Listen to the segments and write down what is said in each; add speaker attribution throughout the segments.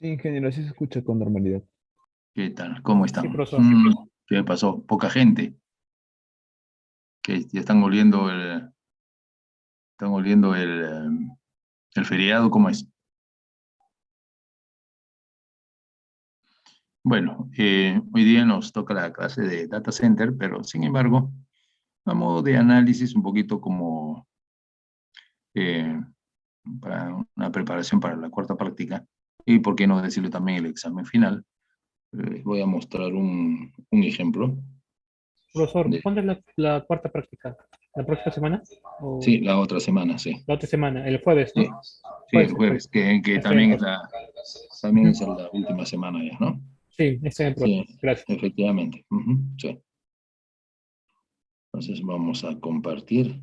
Speaker 1: Sí, ingeniero, sí se escucha con normalidad.
Speaker 2: ¿Qué tal? ¿Cómo
Speaker 1: Sí,
Speaker 2: están?
Speaker 1: profesor.
Speaker 2: ¿Qué pasó? Poca gente. Que ya están oliendo el feriado, ¿cómo es? Bueno, hoy día nos toca la clase de Data Center, pero sin embargo, a modo de análisis, un poquito como eh, para una preparación para la cuarta práctica, y por qué no decirlo también el examen final, les voy a mostrar un ejemplo
Speaker 1: Profesor,
Speaker 2: de,
Speaker 1: ¿cuándo es la cuarta práctica? ¿La próxima semana?
Speaker 2: sí,
Speaker 1: ¿O
Speaker 2: la otra semana, sí.
Speaker 1: la otra semana? El jueves, ¿no?
Speaker 2: Sí, sí, el
Speaker 1: Jueves, el
Speaker 2: jueves,
Speaker 1: jueves.
Speaker 2: que
Speaker 1: Está bien,
Speaker 2: también
Speaker 1: profesor.
Speaker 2: también
Speaker 1: Ujú.
Speaker 2: es la última semana ya, ¿no?
Speaker 1: Sí, está bien, profesor.
Speaker 2: Sí,
Speaker 1: Gracias.
Speaker 2: efectivamente. Ujú, sí. Entonces vamos a compartir.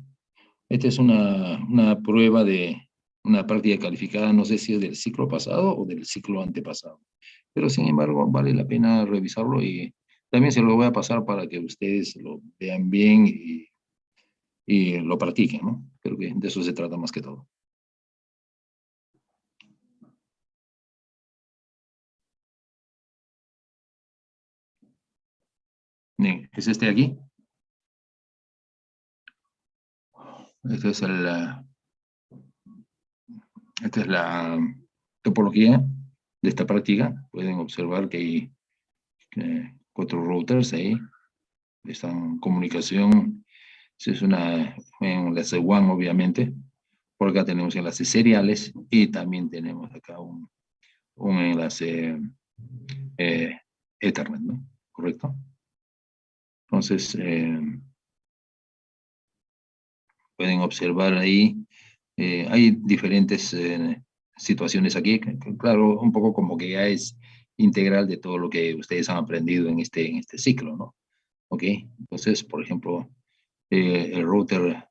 Speaker 2: Esta es una prueba de una práctica calificada, no sé si es del ciclo pasado o del ciclo antepasado, pero sin embargo vale la pena revisarlo y también se lo voy a pasar para que ustedes lo vean bien y lo practiquen, ¿no? Creo que de eso se trata más que todo. Bien, ¿es este de aquí? Este es esta es la topología de esta práctica. Pueden observar que hay cuatro routers ahí. Están en comunicación. Esa es un enlace WAN, obviamente. Por acá tenemos enlaces seriales y también tenemos acá un enlace eh, Ethernet, ¿no? ¿Correcto? Entonces, pueden observar ahí, hay diferentes situaciones aquí, claro, un poco como que ya es integral de todo lo que ustedes han aprendido en este ciclo, ¿no? ¿Ok? Entonces, por ejemplo, el router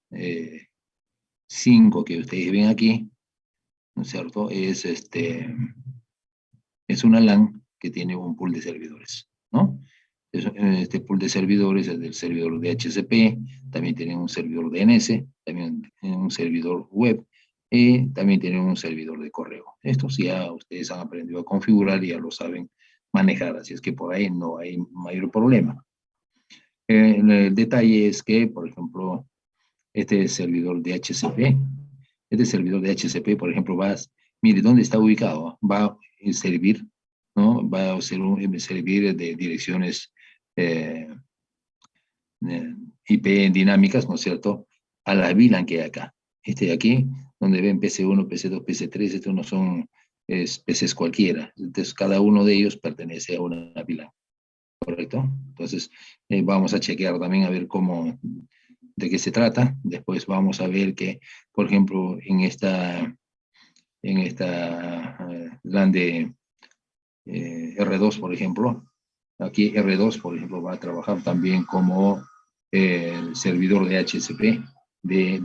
Speaker 2: 5 que ustedes ven aquí, ¿no es cierto? Es una LAN que tiene un pool de servidores, ¿no? Este pool de servidores es del servidor de HCP, también tienen un servidor DNS, también tienen un servidor web y también tienen un servidor de correo. Estos ya ustedes han aprendido a configurar y ya lo saben manejar, así es que por ahí no hay mayor problema. El detalle es que, por ejemplo, este servidor de HCP, este servidor de HCP, por ejemplo, mire, ¿dónde está ubicado? Va a servir, ¿no? Va a ser servir de direcciones eh, eh, IP dinámicas, ¿no es cierto? A la VLAN que hay acá. Este de aquí, donde ven PC1, PC2, PC3, estos no son PCs cualquiera. Entonces, cada uno de ellos pertenece a una VLAN, ¿correcto? Entonces, vamos a chequear también a ver de qué se trata. Después vamos a ver que, por ejemplo, en esta LAN de R2, por ejemplo, aquí R2, por ejemplo, va a trabajar también como el servidor de HCP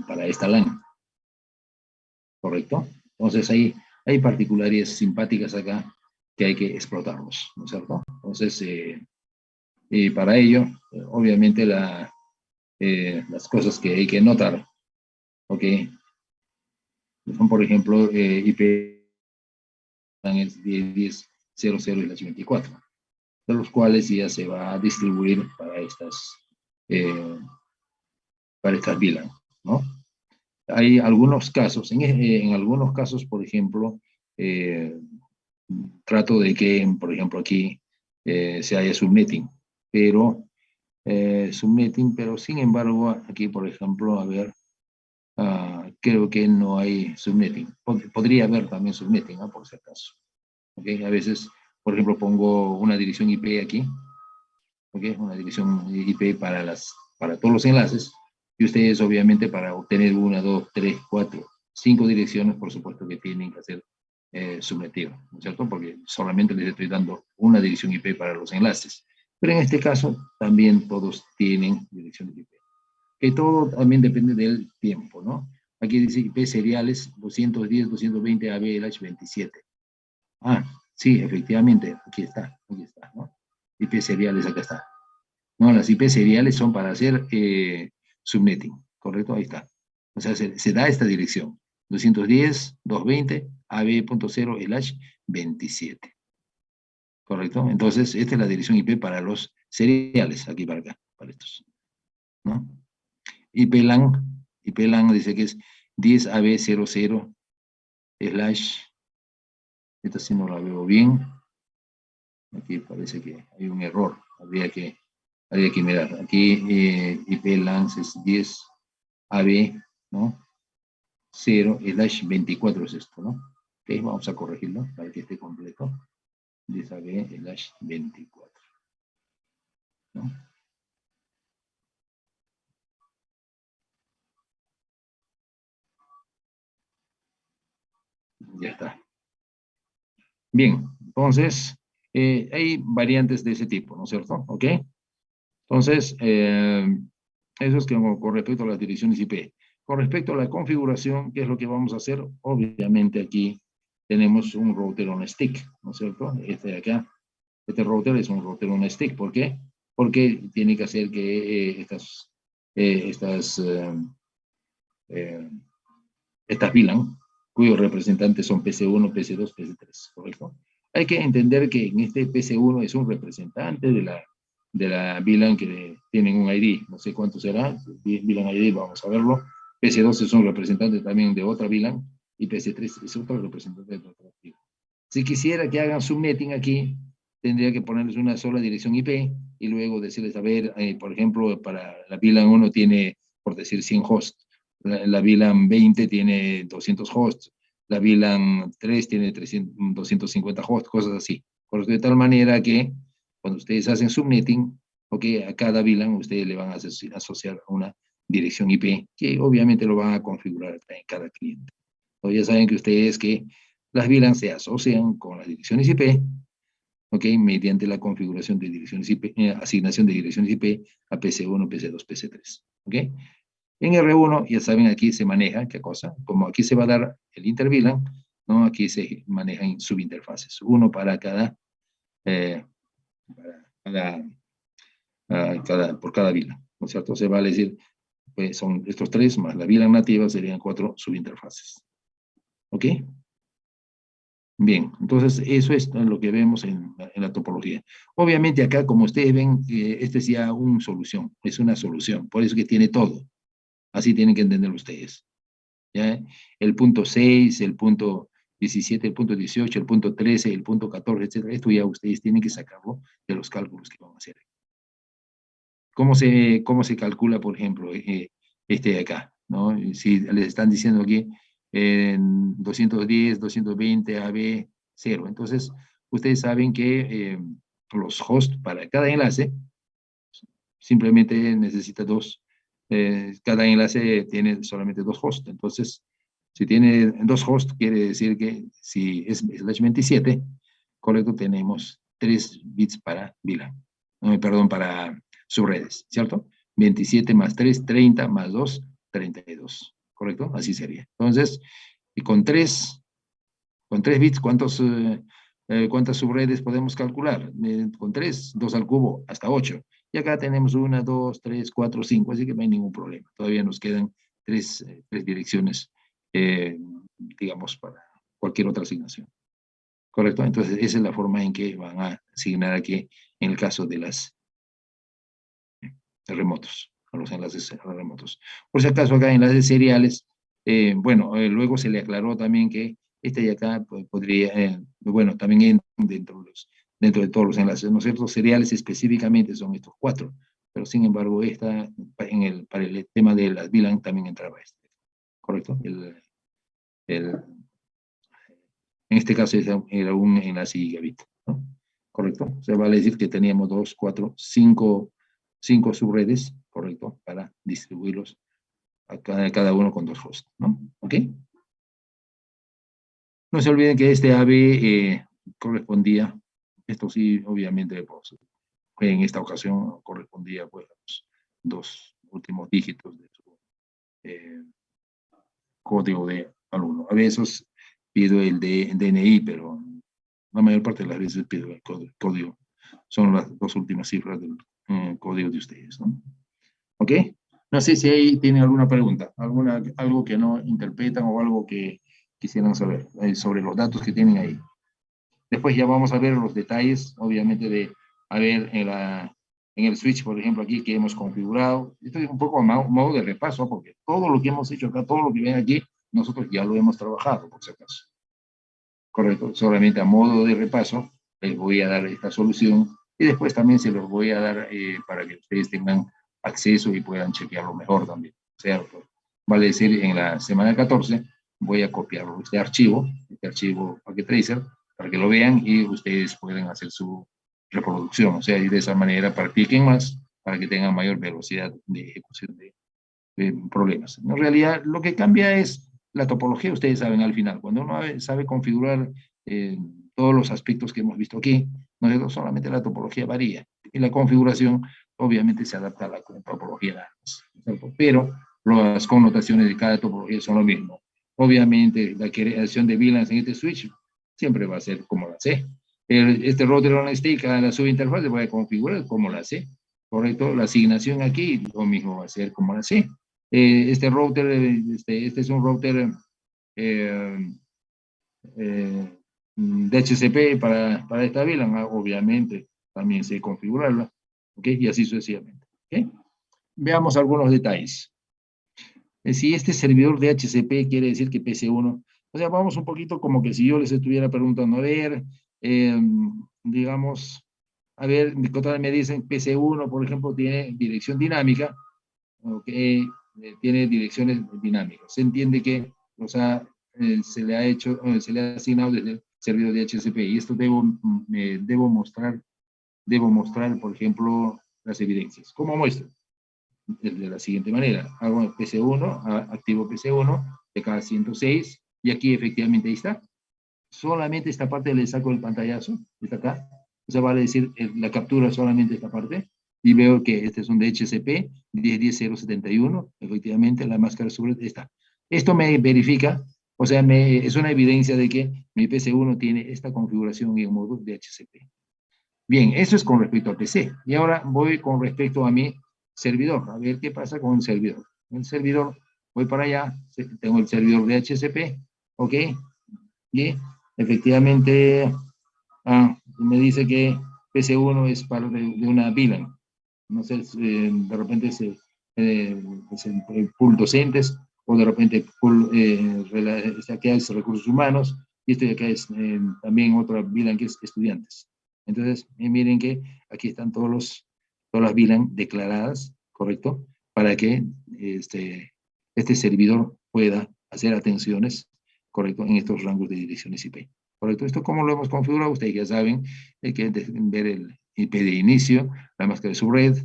Speaker 2: para esta LAN, ¿correcto? Entonces hay particularidades simpáticas acá que hay que explotarlos, ¿no es cierto? Entonces, y para ello, obviamente, las cosas que hay que notar, ¿ok? Son, por ejemplo, IP es 10.10.00 y las 24, de los cuales ya se va a distribuir eh, para estas VLAN, ¿no? Hay algunos casos, en algunos casos, por ejemplo, eh, trato de que, por ejemplo, aquí se haya subnetting, pero sin embargo, aquí, por ejemplo, a ver, creo que no hay subnetting. Podría haber también subnetting, ¿no? Por si acaso. ¿Okay? A veces, por ejemplo, pongo una dirección IP aquí, ¿okay? Una dirección IP para todos los enlaces, y ustedes obviamente para obtener una, dos, tres, cuatro, cinco direcciones, por supuesto que tienen que hacer subnetivo, ¿no es cierto? Porque solamente les estoy dando una dirección IP para los enlaces. Pero en este caso, también todos tienen direcciones IP. Que todo también depende del tiempo, ¿no? Aquí dice IP seriales 210, 220 ABLH27. Ah, sí, efectivamente, aquí está, ¿no? IP seriales, acá está. No, las IP seriales son para hacer subnetting, ¿correcto? Ahí está. O sea, se da esta dirección, 210, 220, AB.0/27. ¿Correcto? Entonces, esta es la dirección IP para los seriales, aquí para acá, para estos, ¿no? IP LAN dice que es 10AB00/, esta sí no la veo bien, aquí parece que hay un error, habría que mirar, aquí IP LAN es 10AB, ¿no? 0/24 es esto, ¿no? Ok, vamos a corregirlo para que esté completo. 10AB/24, ¿no? Ya está. Bien, entonces, hay variantes de ese tipo, ¿no es cierto? ¿Ok? Entonces, eso es con respecto a las direcciones IP. Con respecto a la configuración, ¿qué es lo que vamos a hacer? Obviamente aquí tenemos un router on stick, ¿no es cierto? Este de acá, este router es un router on stick. ¿Por qué? Porque tiene que hacer que estas VLAN, cuyos representantes son PC1, PC2, PC3, ¿correcto? Hay que entender que en este PC1 es un representante de la VLAN que tienen un ID, no sé cuánto será, VLAN ID, vamos a verlo. PC2 es un representante también de otra VLAN, y PC3 es otro representante de otra VLAN. Si quisiera que hagan subnetting aquí, tendría que ponerles una sola dirección IP, y luego decirles, a ver, por ejemplo, para la VLAN 1 tiene, por decir, 100 hosts, la VLAN 20 tiene 200 hosts, la VLAN 3 tiene 250 hosts, cosas así. De tal manera que cuando ustedes hacen subnetting, okay, a cada VLAN ustedes le van a asociar una dirección IP, que obviamente lo van a configurar en cada cliente. Entonces ya saben que ustedes que las VLAN se asocian con las direcciones IP, okay, mediante la configuración de direcciones IP, asignación de direcciones IP a PC1, PC2, PC3. ¿Okay? En R1, ya saben, aquí se maneja, ¿qué cosa? Como aquí se va a dar el interVLAN, ¿no? Aquí se manejan subinterfaces, uno para por cada VLAN, ¿no es cierto? Se va a decir, pues son estos tres más la VLAN nativa, serían 4 subinterfaces. ¿Ok? Bien, entonces eso es lo que vemos en la topología. Obviamente acá, como ustedes ven, este es ya una solución, es una solución, por eso que tiene todo. Así tienen que entenderlo ustedes. ¿Ya? El punto 6, el punto 17, el punto 18, el punto 13, el punto 14, etc. Esto ya ustedes tienen que sacarlo de los cálculos que van a hacer. ¿Cómo se calcula, por ejemplo, este de acá? ¿No? Si les están diciendo aquí 210, 220, AB, 0. Entonces, ustedes saben que los hosts para cada enlace simplemente necesita dos. Cada enlace tiene solamente dos hosts. Entonces, si tiene dos hosts, quiere decir que si es /27, correcto, tenemos 3 bits para VLAN. Perdón, para subredes, ¿cierto? 27 más 3, 30 más 2, 32. ¿Correcto? Así sería. Entonces, y con 3 bits, ¿cuántas subredes podemos calcular? Con 3, 2 al cubo, hasta 8. Y acá tenemos 1, 2, 3, 4, 5, así que no hay ningún problema. Todavía nos quedan tres direcciones, digamos, para cualquier otra asignación. ¿Correcto? Entonces, esa es la forma en que van a asignar aquí, en el caso de los remotos, a los enlaces remotos. Por si acaso, acá enlaces seriales, luego se le aclaró también que este de acá podría, bueno, también dentro de todos los enlaces, ¿no es cierto? Seriales específicamente son estos 4, pero sin embargo, para el tema de las VLAN también entraba este, ¿correcto? En este caso era un enlace gigabit, ¿no? ¿Correcto? Se vale decir que teníamos 2, 4, 5 subredes, ¿correcto? Para distribuirlos a cada uno con 2 hosts, ¿no? ¿Ok? No se olviden que este AB correspondía, esto sí, obviamente, pues, en esta ocasión correspondía pues, a los 2 últimos dígitos de su código de alumno. A veces pido el DNI, pero la mayor parte de las veces pido el código. Son las 2 últimas cifras del código de ustedes, ¿no? ¿Ok? No sé si ahí tienen alguna pregunta, algo que no interpretan o algo que quisieran saber sobre los datos que tienen ahí. Después ya vamos a ver los detalles, obviamente, a ver en el switch, por ejemplo, aquí que hemos configurado. Esto es un poco a modo de repaso, porque todo lo que hemos hecho acá, todo lo que ven aquí, nosotros ya lo hemos trabajado, por si acaso. Correcto, solamente a modo de repaso, les voy a dar esta solución y después también se los voy a dar para que ustedes tengan acceso y puedan chequearlo mejor también. O sea, vale decir, en la semana 14 voy a copiar este archivo Packet Tracer, para que lo vean y ustedes pueden hacer su reproducción. O sea, y de esa manera practiquen más para que tengan mayor velocidad de ejecución de problemas. En realidad, lo que cambia es la topología, ustedes saben al final. Cuando uno sabe configurar todos los aspectos que hemos visto aquí, no solamente la topología varía. Y la configuración, obviamente, se adapta a la topología, pero las connotaciones de cada topología son lo mismo. Obviamente, la creación de VLANs en este switch siempre va a ser como la C. Este router on stick a la subinterfaz se va a configurar como la C, ¿correcto? La asignación aquí, lo mismo va a ser como la C. Este router, este es un router DHCP para esta VLAN, obviamente también sé configurarla, ¿ok? Y así sucesivamente, ¿ok? Veamos algunos detalles. Si este servidor DHCP quiere decir que PC1, o sea, vamos un poquito como que si yo les estuviera preguntando, a ver, digamos, a ver, me dicen PC1, por ejemplo, tiene dirección dinámica, ¿ok? Tiene direcciones dinámicas. Se entiende que, o sea, se le ha asignado desde el servidor de DHCP, y esto debo mostrar, por ejemplo, las evidencias. ¿Cómo muestro? De la siguiente manera, hago PC1, activo PC1 de cada 106, y aquí efectivamente ahí está. Solamente esta parte le saco el pantallazo, está acá, o sea, vale decir, la captura solamente esta parte, y veo que este es un DHCP 10.10.071, efectivamente la máscara sobre está. Esto me verifica, o sea, es una evidencia de que mi PC1 tiene esta configuración en modo DHCP. Bien, eso es con respecto a PC. Y ahora voy con respecto a mi servidor. A ver qué pasa con el servidor. El servidor, voy para allá, tengo el servidor de DHCP, ¿ok? Y efectivamente me dice que PC1 es parte de una VLAN. No sé, de repente es el pool docentes, o de repente pool, acá es recursos humanos, y esto de acá es también otra VLAN que es estudiantes. Entonces, miren que aquí están todas las VLAN declaradas, ¿correcto? Para que este servidor pueda hacer atenciones, ¿correcto? En estos rangos de direcciones IP. ¿Correcto? Esto, ¿cómo lo hemos configurado? Ustedes ya saben, hay que ver el IP de inicio, la máscara de su red,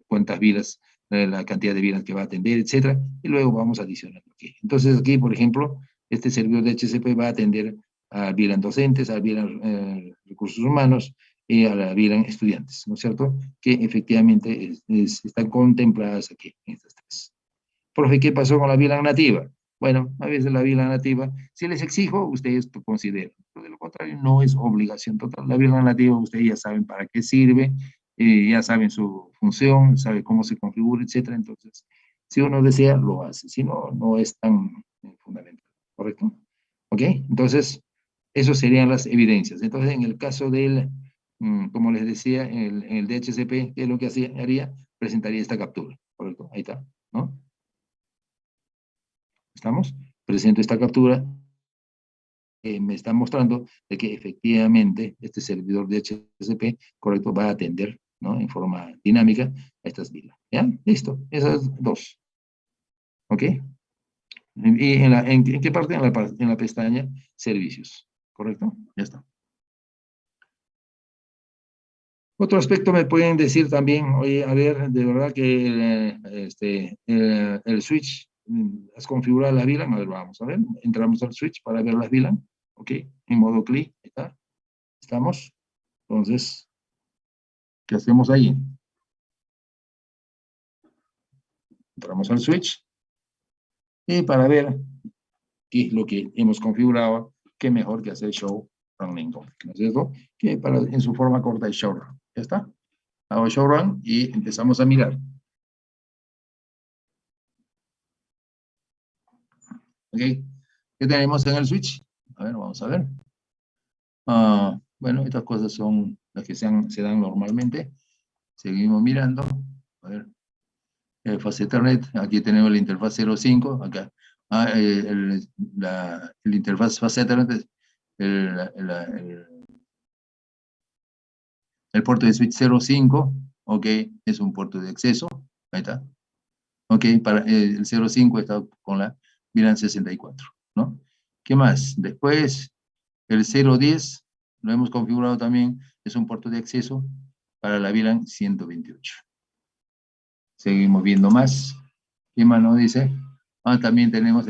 Speaker 2: cuántas vilas, la cantidad de vilas que va a atender, etcétera, y luego vamos adicionando aquí. Entonces, aquí, por ejemplo, este servidor de HCP va a atender a VLAN docentes, a VLAN recursos humanos y a la VLAN estudiantes, ¿no es cierto? Que efectivamente están contempladas aquí en estas tres. Profe, ¿qué pasó con la VLAN nativa? Bueno, a veces la VLAN nativa, si les exijo, ustedes consideren. Pero de lo contrario, no es obligación total. La VLAN nativa, ustedes ya saben para qué sirve, ya saben su función, saben cómo se configura, etcétera. Entonces, si uno desea, lo hace. Si no, no es tan fundamental. ¿Correcto? ¿Ok? Entonces, esas serían las evidencias. Entonces, en el caso del, como les decía, en el DHCP, ¿qué es lo que haría? Presentaría esta captura. ¿Correcto? Ahí está, ¿no? ¿Estamos? Presento esta captura. Me está mostrando de que efectivamente este servidor de DHCP, correcto, va a atender, ¿no? En forma dinámica a estas vilas. ¿Ya? Listo. Esas dos. ¿Ok? ¿Y en qué parte? En la pestaña Servicios. ¿Correcto? Ya está. Otro aspecto me pueden decir también, oye, a ver, de verdad que el switch, ¿has configurado la VLAN? A ver, vamos a ver, entramos al switch para ver las VLAN, ok, en modo CLI, está, estamos, entonces, ¿qué hacemos ahí? Entramos al switch, y para ver qué es lo que hemos configurado, qué mejor que hacer show running config, ¿no es cierto? Que en su forma corta es show run, ¿ya está? Hago show run y empezamos a mirar. ¿Ok? ¿Qué ¿Qué tenemos en el switch? A ver, vamos a ver. Bueno, estas cosas son las que se dan normalmente. Seguimos mirando. A ver. Fase Ethernet, aquí tenemos la interfaz 0.5, acá. El interfaz fase Ethernet es el puerto de switch 0.5, ok, es un puerto de acceso, ahí está. Ok, para el 0.5 está con la VLAN 64, ¿no? ¿Qué más? Después, el 0.10, lo hemos configurado también, es un puerto de acceso para la VLAN 128. Seguimos viendo más. ¿Qué más nos dice? También tenemos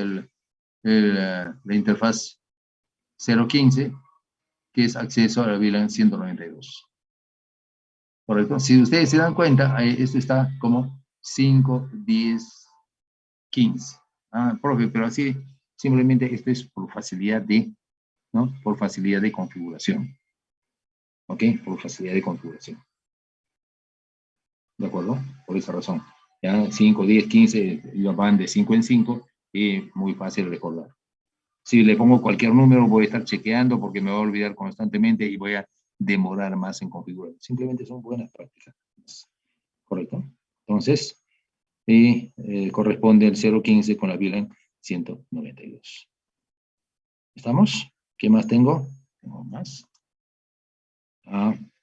Speaker 2: la interfaz 0.15, que es acceso a la VLAN 192. ¿Correcto? Si ustedes se dan cuenta, esto está como 5, 10, 15. Profe, pero así, simplemente esto es por facilidad de, ¿no? Por facilidad de configuración. ¿Ok? Por facilidad de configuración. ¿De acuerdo? Por esa razón. Ya 5, 10, 15, ellos van de 5 en 5 y muy fácil de recordar. Si le pongo cualquier número, voy a estar chequeando porque me voy a olvidar constantemente y voy a demorar más en configurar. Simplemente son buenas prácticas. ¿Correcto? Entonces, corresponde al 0.15 con la VLAN 192. ¿Estamos? ¿Qué más tengo? Tengo más.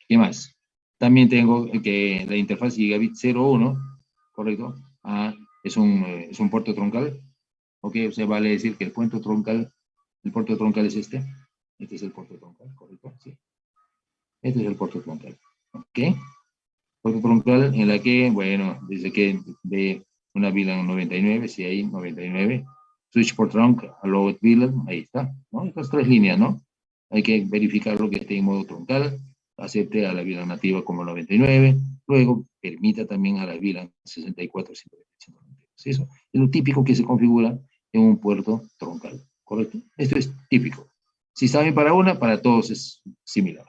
Speaker 2: ¿Qué más? También tengo que la interfaz gigabit 01, ¿correcto? Es un puerto troncal. Ok, o sea, vale decir que el puerto troncal es este. Este es el puerto troncal, ¿correcto? Sí. Este es el puerto troncal. ¿Ok? Puerto troncal en la que, bueno, desde que de una VLAN 99, si hay 99, switch por trunk, allowed VLAN, ahí está, ¿no? Estas tres líneas, ¿no? Hay que verificar lo que esté en modo troncal, acepte a la VLAN nativa como 99, luego permita también a la VLAN 64, 192. Eso es lo típico que se configura en un puerto troncal, ¿correcto? Esto es típico. Si saben para una, para todos es similar.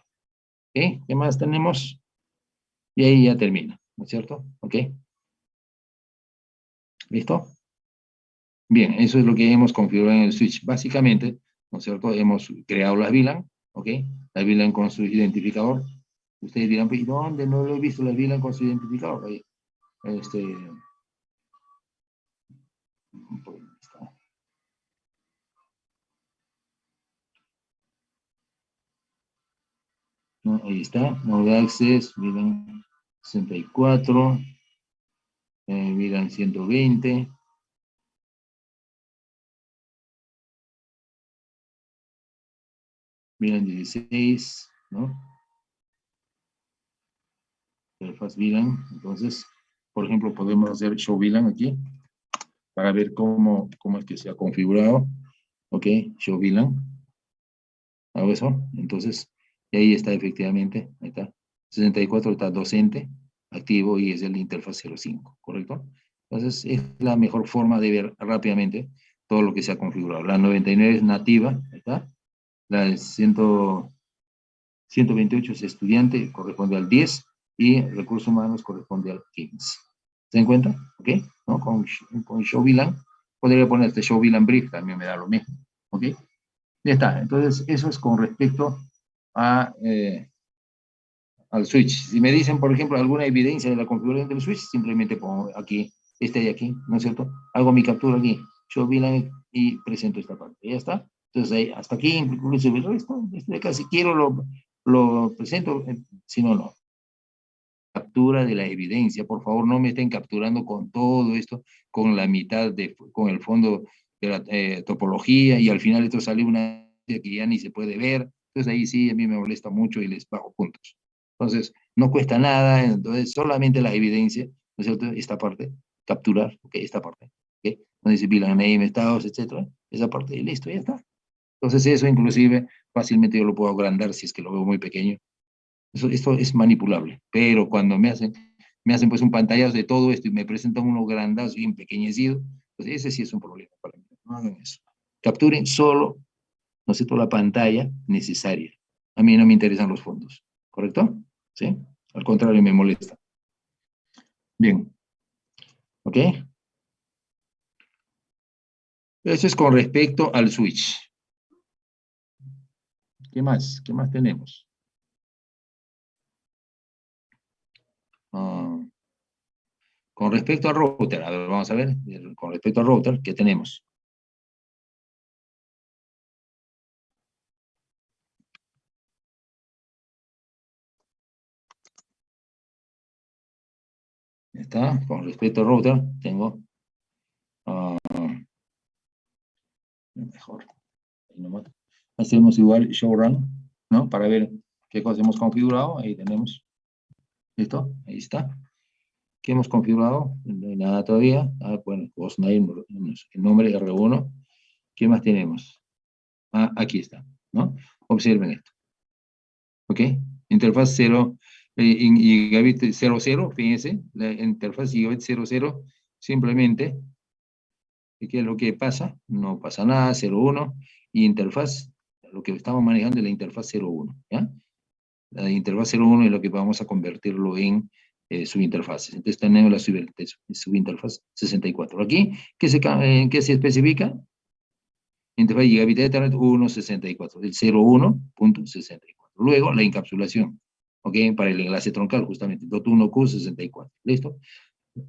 Speaker 2: ¿Ok? ¿Qué más tenemos? Y ahí ya termina, ¿no es cierto? ¿Ok? ¿Listo? Bien, eso es lo que hemos configurado en el switch. Básicamente, ¿no es cierto? Hemos creado las VLAN, ¿ok? La VLAN con su identificador. Ustedes dirán, pues, ¿dónde no lo he visto la VLAN con su identificador? Ahí, pues, está. ¿No? Ahí está, Node Access, VLAN 64, VLAN 120, VLAN 16, ¿no? Interfaz VLAN. Entonces, por ejemplo, podemos hacer show VLAN aquí para ver cómo es que se ha configurado. Ok, show VLAN. Hago eso. Entonces, y ahí está efectivamente, ahí está. 64 está docente, activo y es el interfaz 05, ¿correcto? Entonces, es la mejor forma de ver rápidamente todo lo que se ha configurado. La 99 es nativa, ahí está. La 128 es estudiante, corresponde al 10, y recursos humanos corresponde al 15. ¿Se dan cuenta? ¿Ok? ¿No? Con show VLAN, podría poner este show VLAN brief, también me da lo mismo. ¿Ok? Ya está. Entonces, eso es con respecto a, al switch. Si me dicen, por ejemplo, alguna evidencia de la configuración del switch, simplemente pongo aquí, este de aquí, ¿no es cierto? Hago mi captura aquí, show VLAN y presento esta parte. Ya está. Entonces, ahí, hasta aquí, incluso el resto, este de acá, si quiero lo presento, si no, no. Captura de la evidencia, por favor, no me estén capturando con todo esto, con la mitad, con el fondo de la topología, y al final esto sale una que ya ni se puede ver. Entonces ahí sí a mí me molesta mucho y les bajo puntos. Entonces, no cuesta nada, entonces solamente la evidencia, ¿no es cierto? Esta parte, capturar, ok, esta parte, ok, donde dice VLAN name, estados, etcétera, esa parte, y listo, ya está. Entonces eso inclusive fácilmente yo lo puedo agrandar si es que lo veo muy pequeño. Esto es manipulable, pero cuando me hacen pues un pantallazo de todo esto y me presentan uno grandazo y empequeñecido, pues ese sí es un problema para mí. No hagan eso. Capturen solo, ¿no es cierto?, la pantalla necesaria. A mí no me interesan los fondos, ¿correcto? ¿Sí? Al contrario, me molesta. Bien. ¿Ok? Eso es con respecto al switch. ¿Qué más? ¿Qué más tenemos? Ah, con respecto al router, a ver, vamos a ver, con respecto al router, ¿qué tenemos? ¿Está? Con respecto al router, tengo, ah, mejor, ahí nomás. Hacemos igual show run, ¿no? Para ver qué cosas hemos configurado, ahí tenemos, ¿listo? Ahí está. ¿Qué hemos configurado? No hay nada todavía. Ah, bueno, hostname, el nombre R1. ¿Qué más tenemos? Ah, aquí está, ¿no? Observen esto, ¿ok? Interfaz 0, gigabit 00, fíjense, la interfaz gigabit 00, simplemente, ¿qué es lo que pasa? No pasa nada, 01, y interfaz, lo que estamos manejando es la interfaz 01, ¿ya? La interfaz 01 es lo que vamos a convertirlo en subinterfaces. Entonces tenemos la subinterfaz 64. Aquí, ¿qué se especifica? Interfaz gigabit Ethernet 1.64, el 01.64. Luego, la encapsulación, ¿ok? Para el enlace troncal, justamente, .1Q64, ¿listo?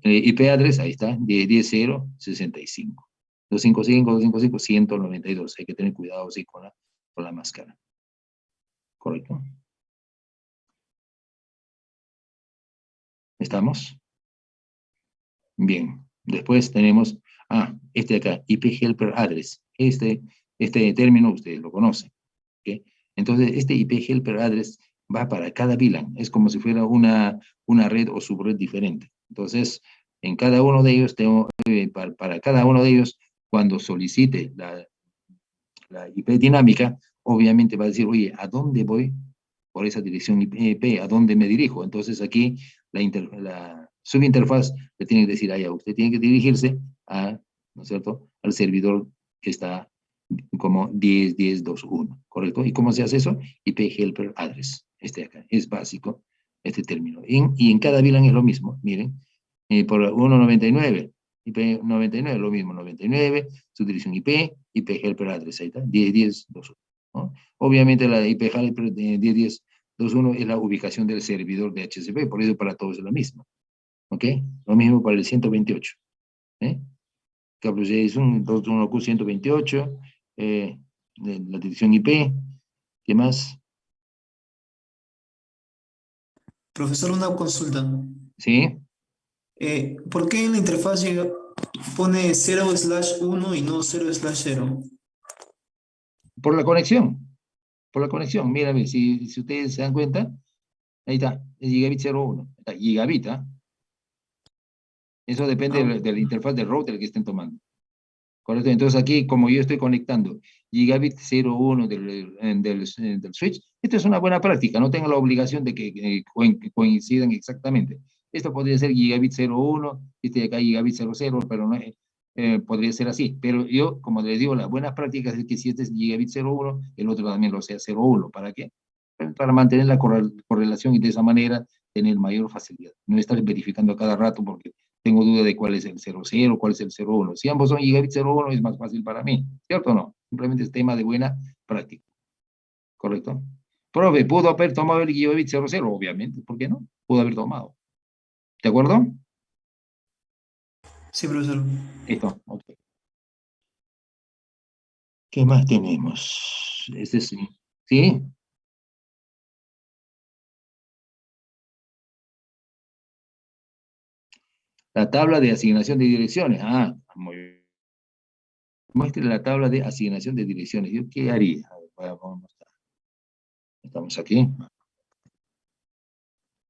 Speaker 2: IP address, ahí está, 10.0.65. 255, 192. Hay que tener cuidado, sí, con la máscara. ¿Correcto? ¿Estamos? Bien. Después tenemos, este de acá, IP Helper Address. Este término ustedes lo conocen. ¿Okay? Entonces, este IP Helper Address va para cada VLAN. Es como si fuera una red o subred diferente. Entonces, en cada uno de ellos, para cada uno de ellos, cuando solicite la IP dinámica, obviamente va a decir, oye, ¿a dónde voy por esa dirección IP? ¿A dónde me dirijo? Entonces aquí la subinterfaz le tiene que decir, allá, usted tiene que dirigirse ¿no es cierto?, al servidor que está como 10.10.2.1, ¿correcto? ¿Y cómo se hace eso? IP Helper Address, este de acá, es básico, este término. Y en cada VLAN es lo mismo, miren, por 1.99, IP 99, lo mismo, 99, su dirección IP Helper Address, ahí está, 10.10.2.1, ¿no? Obviamente la IP Helper 10.10.2.1 es la ubicación del servidor de HCP, por eso para todos es la misma, ¿ok? Lo mismo para el 128, ¿eh? es un 21Q128, la dirección IP, ¿qué más?
Speaker 3: Profesor, una consulta.
Speaker 2: ¿Sí?
Speaker 3: ¿Por qué en la interfaz pone 0/1 y no 0/0?
Speaker 2: Por la conexión, mírame, si ustedes se dan cuenta, ahí está, el gigabit 01, está, gigabit, ¿ah? Eso depende
Speaker 3: Ah,
Speaker 2: de la interfaz del router que estén tomando. ¿Correcto? Entonces aquí, como yo estoy conectando gigabit 01 del switch, esto es una buena práctica, no tengo la obligación de que coincidan exactamente. Esto podría ser gigabit 01, este de acá gigabit 00, pero no, podría ser así. Pero yo, como les digo, la buena práctica es que si este es gigabit 01, el otro también lo sea 01. ¿Para qué? Para mantener la correlación y de esa manera tener mayor facilidad. No estar verificando a cada rato porque tengo duda de cuál es el 00, cuál es el 01. Si ambos son gigabit 01 es más fácil para mí, ¿cierto o no? Simplemente es tema de buena práctica, ¿correcto? Profe, ¿pudo haber tomado el gigabit 00? Obviamente, ¿por qué no? Pudo haber tomado. ¿De acuerdo?
Speaker 3: sí, profesor.
Speaker 2: Listo, ok. ¿Qué más tenemos? Este sí. ¿Sí? La tabla de asignación de direcciones. Muy bien. Muestre la tabla de asignación de direcciones. ¿Yo qué haría? A ver, estamos aquí.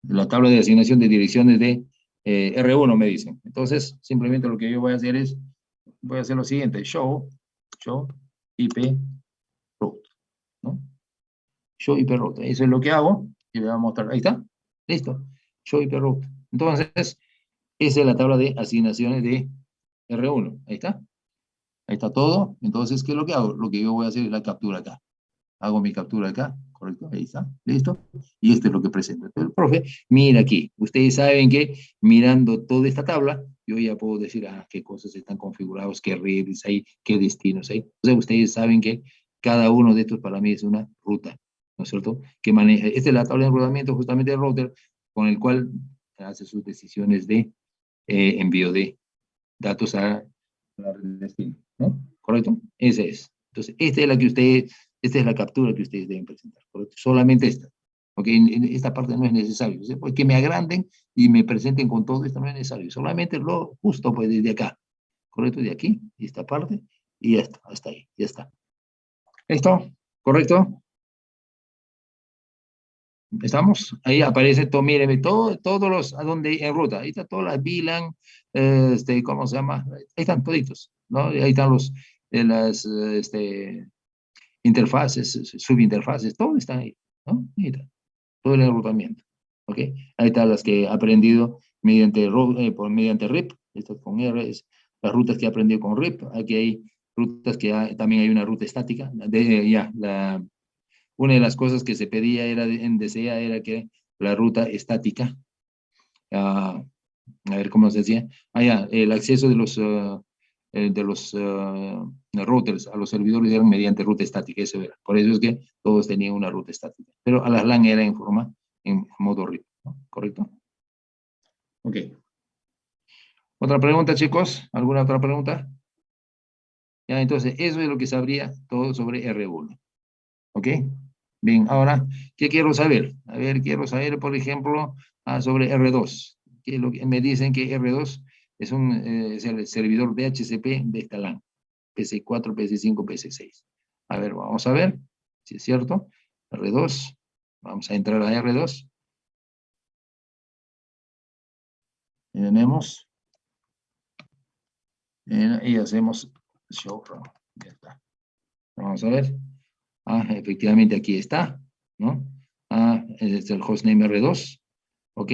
Speaker 2: La tabla de asignación de direcciones de R1 me dicen. Entonces, simplemente lo que yo voy a hacer es, voy a hacer lo siguiente, show IP route, ¿no? Show IP route. Eso es lo que hago y le voy a mostrar. Ahí está. Listo. Show IP route. Entonces, esa es la tabla de asignaciones de R1. Ahí está. Ahí está todo. Entonces, ¿qué es lo que hago? Lo que yo voy a hacer es la captura acá. Hago mi captura acá, ¿correcto? Ahí está, listo. Y esto es lo que presenta. Entonces, el profe, mira aquí, ustedes saben que mirando toda esta tabla, yo ya puedo decir, qué cosas están configurados, qué redes hay, qué destinos hay. O sea, ustedes saben que cada uno de estos para mí es una ruta, ¿no es cierto? Que maneja, esta es la tabla de enrolamiento justamente del router, con el cual hace sus decisiones de envío de datos a la red de destino, ¿no? ¿Correcto? Ese es. Entonces, esta es la captura que ustedes deben presentar, ¿correcto? Solamente esta. ¿Ok? En esta parte no es necesario. O sea, pues que me agranden y me presenten con todo esto no es necesario. Solamente lo justo, pues, desde acá. ¿Correcto? De aquí, esta parte, y ya está, hasta ahí, ya está. ¿Listo? ¿Correcto? ¿Estamos? Ahí aparece todo, míreme, todos los, a donde en ruta, ahí está todas las VLAN, ¿cómo se llama? Ahí están toditos, ¿no? Ahí están las, interfaces, subinterfaces, todo está ahí, ¿no? Ahí está, todo el enrutamiento, ¿ok? Ahí están las que he aprendido mediante RIP, estas con R, las rutas que he aprendido con RIP, aquí hay rutas que también hay una ruta estática, una de las cosas que se pedía en DCA era que la ruta estática, a ver cómo se decía, el acceso de los routers a los servidores eran mediante ruta estática, eso era. Por eso es que todos tenían una ruta estática. Pero a las LAN era en modo RIP, ¿no? ¿Correcto? Ok. ¿Otra pregunta, chicos? ¿Alguna otra pregunta? Ya, entonces, eso es lo que sabría todo sobre R1. ¿Ok? Bien, ahora, ¿qué quiero saber? A ver, quiero saber, por ejemplo, sobre R2. Que me dicen que R2 es el servidor DHCP de esta LAN. PC4, PC5, PC6. A ver, vamos a ver si es cierto. R2. Vamos a entrar a R2. Y tenemos. Y hacemos show. Ya está. Vamos a ver. Efectivamente aquí está, ¿no? Es el hostname R2, ¿ok?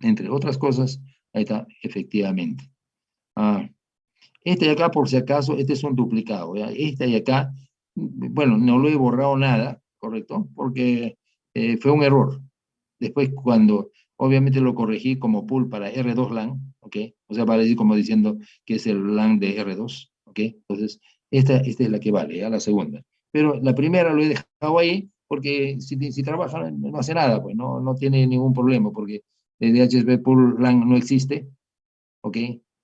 Speaker 2: Entre otras cosas, ahí está, efectivamente. Este de acá, por si acaso, este es un duplicado, ¿ya? Este de acá, bueno, no lo he borrado nada, ¿correcto? Porque fue un error. Después, cuando obviamente lo corregí como pool para R2 LAN, ¿ok? O sea, para decir como diciendo que es el LAN de R2, ¿ok? Entonces, esta es la que vale, ¿ya? La segunda. Pero la primera lo he dejado ahí porque si trabaja no hace nada, pues no tiene ningún problema porque el DHCP pool LAN no existe, ¿ok?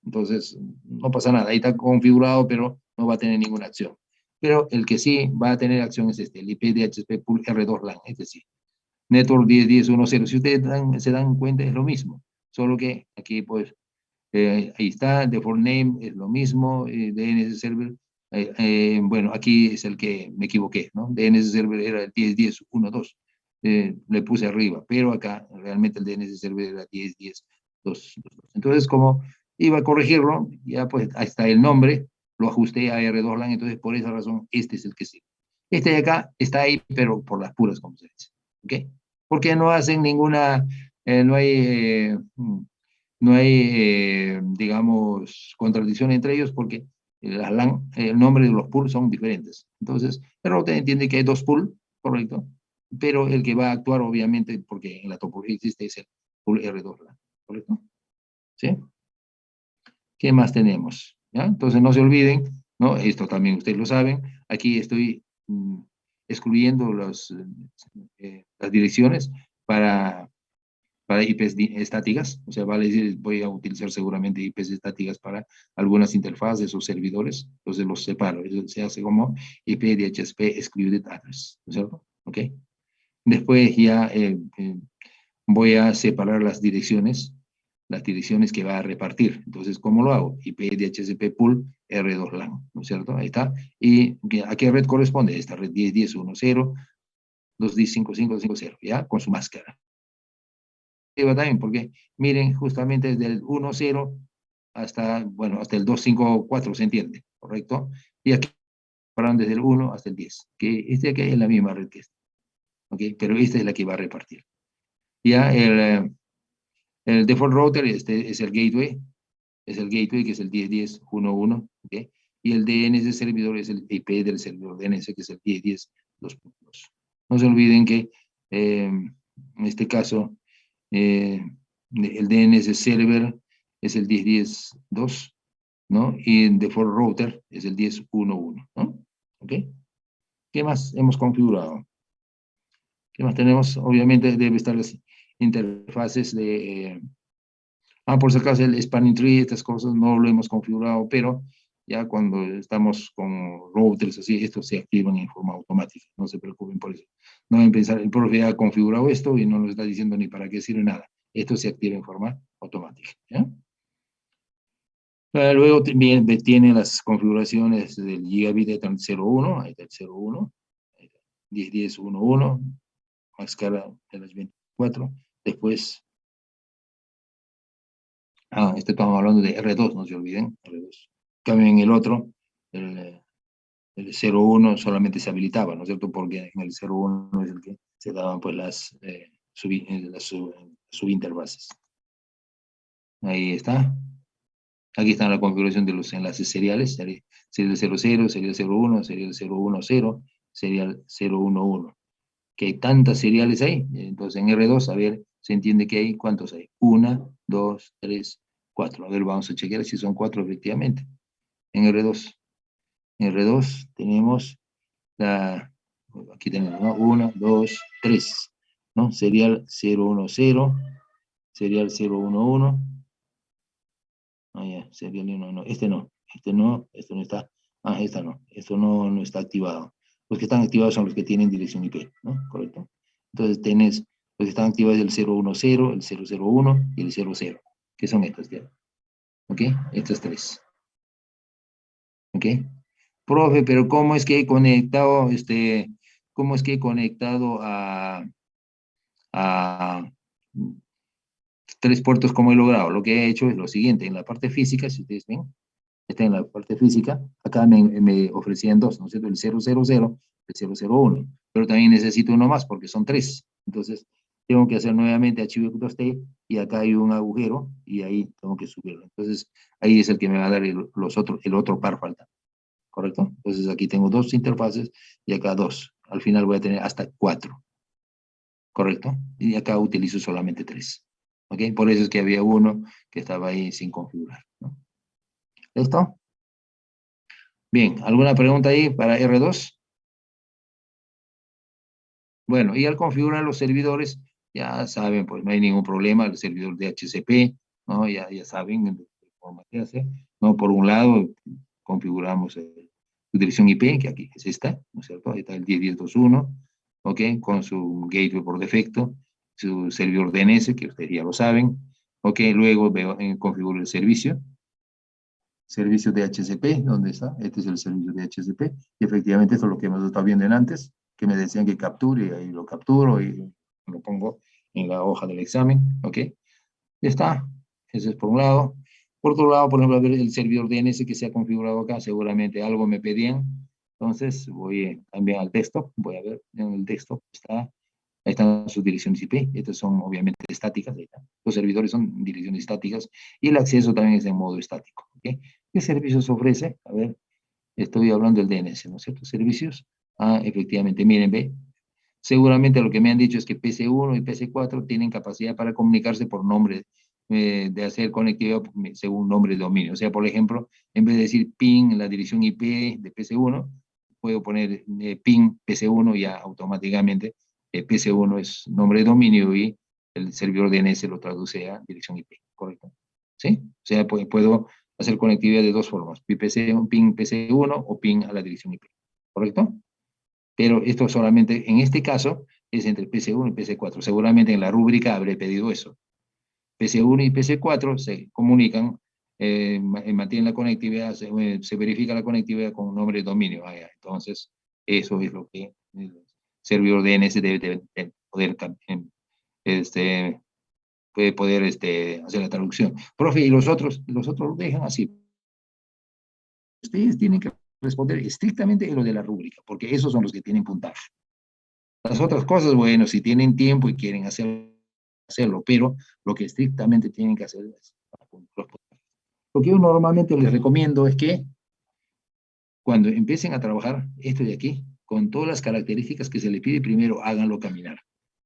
Speaker 2: Entonces, no pasa nada, ahí está configurado, pero no va a tener ninguna acción. Pero el que sí va a tener acción es el IP DHCP pool R2 LAN, es decir, Network 10.10.1.0. Si ustedes se dan cuenta, es lo mismo, solo que aquí, pues, ahí está, default name es lo mismo, DNS server, bueno, aquí es el que me equivoqué, ¿no? DNS server era el 10.10.1.2, le puse arriba, pero acá realmente el DNS server era 10.10.2.2. Entonces, como iba a corregirlo, ya pues ahí está el nombre, lo ajusté a R2 LAN, entonces por esa razón este es el que sí. Este de acá está ahí, pero por las puras, como se dice. ¿Ok? Porque no hacen ninguna, no hay, digamos, contradicción entre ellos porque el nombre de los pools son diferentes. Entonces, pero usted entiende que hay dos pools, correcto, pero el que va a actuar obviamente, porque en la topología existe, es el pool R2, ¿correcto? ¿Sí? ¿Qué más tenemos? ¿Ya? Entonces no se olviden, ¿no? Esto también ustedes lo saben, aquí estoy excluyendo las direcciones para IPs estáticas, o sea, vale decir, voy a utilizar seguramente IPs estáticas para algunas interfaces o servidores, entonces los separo, eso se hace como IP DHCP excluded address, ¿no es cierto? ¿Ok? Después ya voy a separar las direcciones que va a repartir. Entonces, ¿cómo lo hago? IP DHCP pool R2 LAN, ¿no es cierto? Ahí está. ¿Y a qué red corresponde? Esta red 10.10.1.0, 2.10.55.50, ¿ya? Con su máscara. También, porque miren, justamente desde el 1.0 hasta, bueno, hasta el 2.5.4, ¿se entiende? ¿Correcto? Y aquí paran desde el 1 hasta el 10, que este aquí es la misma red que esta, ¿ok? Pero esta es la que va a repartir. Ya el default router es el gateway, que es el 10.10.1.1, ¿ok? Y el DNS servidor es el IP del servidor DNS, que es el 10.10.2.2. No se olviden que en este caso el DNS server es el 10.10.2, ¿no? Y el default router es el 10.1.1, ¿no? ¿Ok? ¿Qué más hemos configurado? ¿Qué más tenemos? Obviamente debe estar las interfaces de... por si acaso el spanning tree, estas cosas no lo hemos configurado, pero ya cuando estamos con routers así, estos se activan en forma automática, no se preocupen por eso. No deben pensar, el profe ha configurado esto y no nos está diciendo ni para qué sirve nada. Esto se activa en forma automática, ¿ya? Luego también tiene las configuraciones del gigabit Ethernet 01, ahí está el 01, 10.10.1.1, más cara de las 24. Después, estamos hablando de R2, no se olviden, R2. Cambio en el otro, el 01 solamente se habilitaba, ¿no es cierto? Porque en el 01 es el que se daban pues las subinterfaces. Ahí está. Aquí está la configuración de los enlaces seriales, serial 00, serial 01, serial 010, serial 011. Que hay tantas seriales ahí, entonces en R2, a ver, se entiende que hay, ¿cuántos hay? 1, 2, 3, 4. A ver, vamos a chequear si son 4 efectivamente. En R2. En R2 tenemos aquí tenemos, ¿no? 1, 2, 3, ¿no? Serial 010, serial 011. Ya, serial 1, no, este no, esto no está, esta no, esto no está activado. Los que están activados son los que tienen dirección IP, ¿no? Correcto. Entonces tenés, los que están activados el 010, el 001 y el 00, que son estos, ¿ya? ¿Ok? Estos tres. ¿Ok? Profe, pero ¿cómo es que he conectado, cómo es que he conectado a 3 puertos como he logrado? Lo que he hecho es lo siguiente, en la parte física, si ustedes ven, está en la parte física, acá me ofrecían 2, ¿no es cierto? El 000, el 001, pero también necesito uno más porque son 3. Entonces, tengo que hacer nuevamente archivo .t y acá hay un agujero y ahí tengo que subirlo. Entonces, ahí es el que me va a dar el otro par falta, ¿correcto? Entonces, aquí tengo 2 interfaces y acá 2. Al final voy a tener hasta 4, ¿correcto? Y acá utilizo solamente 3. ¿Ok? Por eso es que había uno que estaba ahí sin configurar, ¿no? ¿Listo? Bien, ¿alguna pregunta ahí para R2? Bueno, y al configurar los servidores, ya saben, pues no hay ningún problema, el servidor de HCP, ¿no? Ya saben de qué forma se hace, ¿no? Por un lado, configuramos su dirección IP, que aquí es esta, ¿no es cierto? Ahí está el 10.10.2.1, ¿ok? Con su gateway por defecto, su servidor DNS, que ustedes ya lo saben, ¿ok? Luego configuro el servicio de HCP, ¿dónde está? Este es el servicio de HCP, y efectivamente esto es lo que hemos estado viendo en antes, que me decían que capture, y ahí lo capturo, y lo pongo en la hoja del examen, ¿ok? Ya está, ese es por un lado. Por otro lado, por ejemplo, a ver el servidor DNS que se ha configurado acá, seguramente algo me pedían, entonces voy también al desktop, voy a ver, en el desktop ahí están sus direcciones IP, estas son obviamente estáticas, ahí están. Los servidores son direcciones estáticas, y el acceso también es en modo estático, ¿ok? ¿Qué servicios ofrece? A ver, estoy hablando del DNS, ¿no es cierto? Servicios. Efectivamente, miren, ve. Seguramente lo que me han dicho es que PC1 y PC4 tienen capacidad para comunicarse por nombre, de hacer conectividad según nombre de dominio. O sea, por ejemplo, en vez de decir ping, la dirección IP de PC1, puedo poner ping PC1 y ya automáticamente PC1 es nombre de dominio y el servidor DNS lo traduce a dirección IP, ¿correcto? ¿Sí? O sea, puedo hacer conectividad de dos formas, ping PC1 o ping a la dirección IP, ¿correcto? Pero esto solamente, en este caso, es entre PC1 y PC4. Seguramente en la rúbrica habré pedido eso. PC1 y PC4 se comunican, mantienen la conectividad, se verifica la conectividad con un nombre de dominio. Entonces, eso es lo que el servidor DNS debe poder, puede poder hacer la traducción. Profe, y los otros lo dejan así. Ustedes tienen que responder estrictamente en lo de la rúbrica, porque esos son los que tienen puntaje. Las otras cosas, bueno, si tienen tiempo y quieren hacerlo, pero lo que estrictamente tienen que hacer es los puntajes. Lo que yo normalmente les recomiendo es que cuando empiecen a trabajar esto de aquí, con todas las características que se le pide, primero háganlo caminar.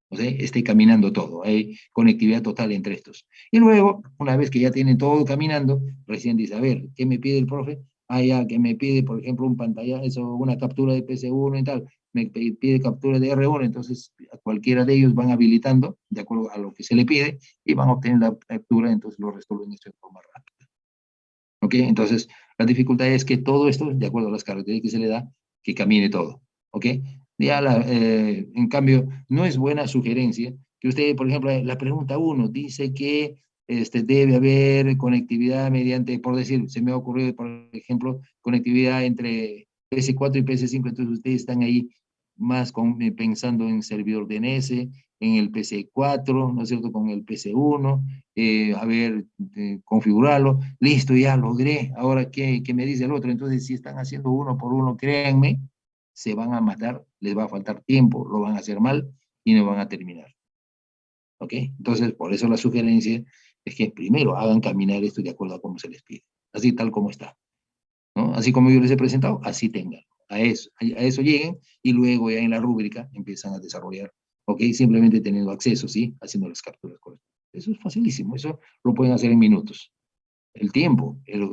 Speaker 2: O sea, esté caminando todo, hay conectividad total entre estos. Y luego, una vez que ya tienen todo caminando, recién dice, a ver, ¿qué me pide el profe? Ah, ya, que me pide, por ejemplo, un pantalla, eso, una captura de PC1 y tal, me pide captura de R1, entonces a cualquiera de ellos van habilitando, de acuerdo a lo que se le pide, y van a obtener la captura, entonces lo resuelven esto de forma rápida. ¿Ok? Entonces, la dificultad es que todo esto, de acuerdo a las características que se le da, que camine todo. ¿Ok? Ya en cambio, no es buena sugerencia que usted, por ejemplo, la pregunta 1 dice que debe haber conectividad mediante, por decir, se me ha ocurrido, por ejemplo, conectividad entre PS4 y PS5, entonces ustedes están ahí más pensando en servidor DNS, en el PC4, ¿no es cierto?, con el PC1, a ver, configurarlo, listo, ya logré, ahora ¿qué me dice el otro? Entonces, si están haciendo uno por uno, créanme, se van a matar, les va a faltar tiempo, lo van a hacer mal y no van a terminar. ¿Ok? Entonces, por eso la sugerencia es que primero hagan caminar esto de acuerdo a cómo se les pide, así tal como está, ¿no? Así como yo les he presentado, así tengan. A eso lleguen y luego ya en la rúbrica empiezan a desarrollar, ¿ok? Simplemente teniendo acceso, ¿sí? Haciendo las capturas correctas. Eso es facilísimo, eso lo pueden hacer en minutos. El tiempo, el